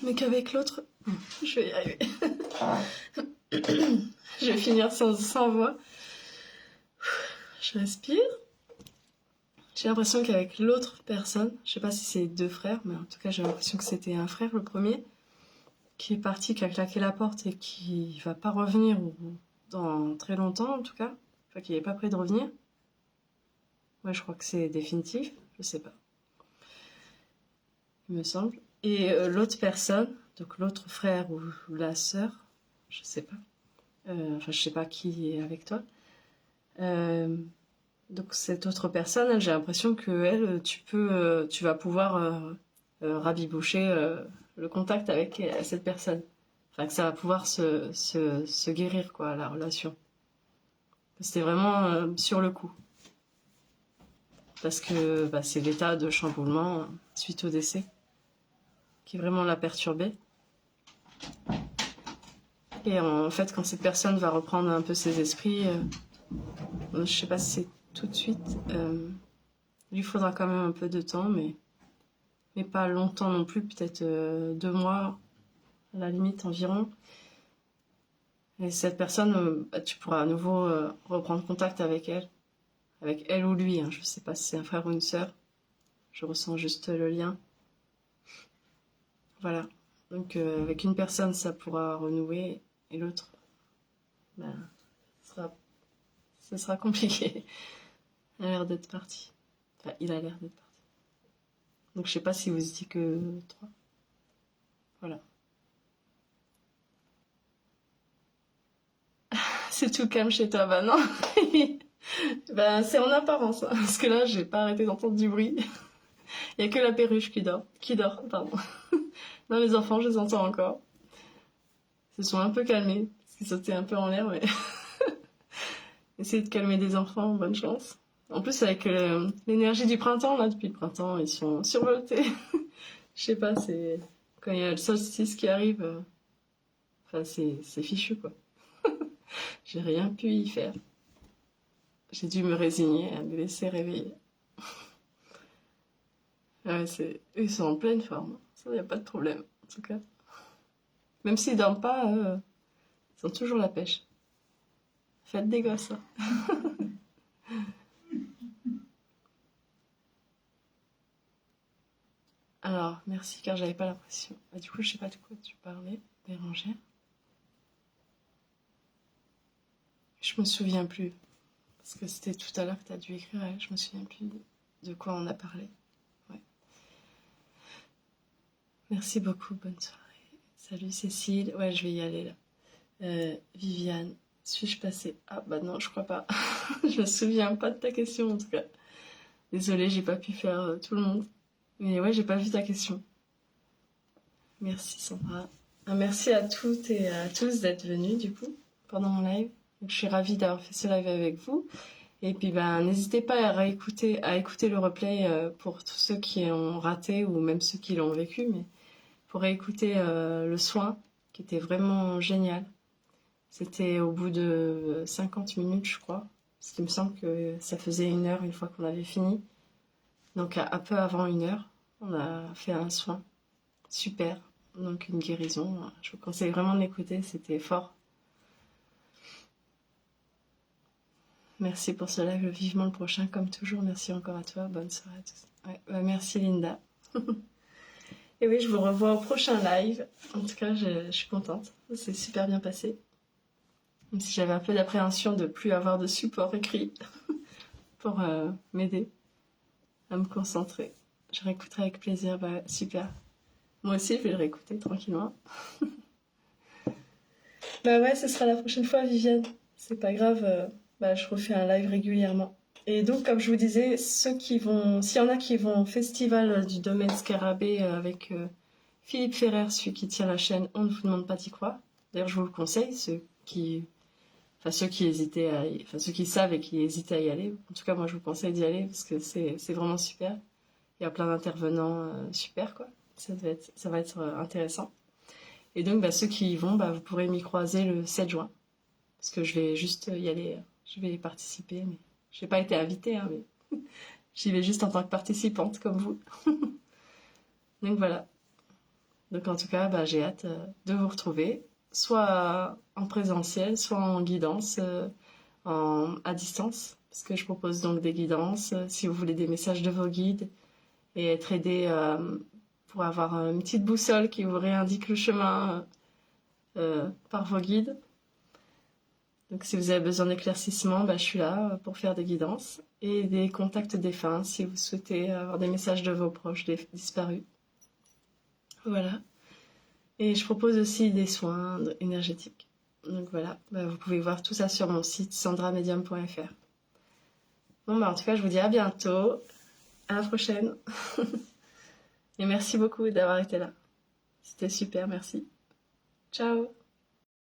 Mais qu'avec l'autre, je vais y arriver. Je vais finir sans voix. Je respire. J'ai l'impression qu'avec l'autre personne, je sais pas si c'est deux frères, mais en tout cas j'ai l'impression que c'était un frère le premier, qui est parti, qui a claqué la porte et qui va pas revenir dans très longtemps en tout cas. Enfin, qui est pas prêt de revenir. Ouais, je crois que c'est définitif, je sais pas. Il me semble. Et l'autre personne, donc l'autre frère ou la sœur, je sais pas. Enfin, je sais pas qui est avec toi. Donc cette autre personne, j'ai l'impression que elle, tu vas pouvoir rabiboucher le contact avec cette personne. Enfin, que ça va pouvoir se guérir, quoi, la relation. C'était vraiment sur le coup. Parce que c'est l'état de chamboulement suite au décès qui vraiment l'a perturbé. Et en fait, quand cette personne va reprendre un peu ses esprits, je sais pas si c'est tout de suite, il lui faudra quand même un peu de temps, mais pas longtemps non plus, peut-être 2 mois à la limite environ. Et cette personne, tu pourras à nouveau reprendre contact avec elle ou lui, hein. Je sais pas si c'est un frère ou une sœur, je ressens juste le lien. Voilà, donc avec une personne ça pourra renouer et l'autre, ce sera compliqué. Elle a l'air d'être parti. Enfin, il a l'air d'être parti. Donc je sais pas si vous étiez que 3. Voilà. C'est tout calme chez toi, bah non. C'est en apparence, hein, parce que là j'ai pas arrêté d'entendre du bruit. Il y a que la perruche qui dort, pardon. Non, les enfants, je les entends encore. Ils se sont un peu calmés, parce qu'ils sautaient un peu en l'air, mais essayez de calmer des enfants, bonne chance. En plus, avec l'énergie du printemps, là, depuis le printemps, ils sont survoltés. Je sais pas, c'est quand il y a le solstice qui arrive, enfin, c'est fichu, quoi. J'ai rien pu y faire. J'ai dû me résigner à me laisser réveiller. Ouais, ils sont en pleine forme. Ça, y a pas de problème, en tout cas. Même s'ils dorment pas, ils ont toujours la pêche. Faites des gosses, hein. Alors, merci car j'avais pas l'impression. Du coup, je sais pas de quoi tu parlais, Bérangère. je me souviens plus. Parce que c'était tout à l'heure que tu as dû écrire, et je me souviens plus de quoi on a parlé. Ouais. Merci beaucoup, bonne soirée. Salut Cécile, ouais je vais y aller là. Viviane, suis-je passée? Ah bah non, je crois pas. Je me souviens pas de ta question en tout cas. Désolée, j'ai pas pu faire tout le monde. Mais ouais, j'ai pas vu ta question. Merci Sandra. Merci à toutes et à tous d'être venus du coup pendant mon live. Donc, je suis ravie d'avoir fait ce live avec vous. Et puis n'hésitez pas à écouter le replay pour tous ceux qui ont raté ou même ceux qui l'ont vécu, mais pour réécouter le soin qui était vraiment génial. C'était au bout de 50 minutes, je crois. Parce qu'il me semble que ça faisait 1 heure une fois qu'on avait fini. Donc un peu avant 1 heure, on a fait un soin. Super. Donc une guérison. Je vous conseille vraiment de l'écouter, c'était fort. Merci pour ce live, vivement le prochain comme toujours. Merci encore à toi, bonne soirée à tous. Ouais, merci Linda. Et oui, je vous revois au prochain live. En tout cas, je suis contente. C'est super bien passé. Même si j'avais un peu d'appréhension de plus avoir de support écrit pour m'aider à me concentrer. Je réécouterai avec plaisir, bah super. Moi aussi, je vais le réécouter tranquillement. Bah ouais, ce sera la prochaine fois, Viviane. C'est pas grave, je refais un live régulièrement. Et donc, comme je vous disais, s'il y en a qui vont au festival du domaine Scarabée avec Philippe Ferrer, celui qui tient la chaîne On ne vous demande pas d'y croire. D'ailleurs, je vous le conseille, ceux qui savent et qui hésitaient à y aller. En tout cas, moi, je vous conseille d'y aller parce que c'est vraiment super. Il y a plein d'intervenants super, quoi. Ça va être intéressant. Et donc, ceux qui y vont, vous pourrez m'y croiser le 7 juin. Parce que je vais juste y aller, je vais y participer. Mais je n'ai pas été invitée, hein, mais j'y vais juste en tant que participante, comme vous. Donc voilà. Donc en tout cas, j'ai hâte de vous retrouver, soit en présentiel, soit en guidance, à distance. Parce que je propose donc des guidances, si vous voulez des messages de vos guides, et être aidé pour avoir une petite boussole qui vous réindique le chemin par vos guides. Donc si vous avez besoin d'éclaircissement, je suis là pour faire des guidances et des contacts défunts si vous souhaitez avoir des messages de vos proches disparus. Voilà. Et je propose aussi des soins énergétiques. Donc voilà, vous pouvez voir tout ça sur mon site sandramedium.fr. Bon, en tout cas, je vous dis à bientôt. À la prochaine. Et merci beaucoup d'avoir été là. C'était super, merci. Ciao.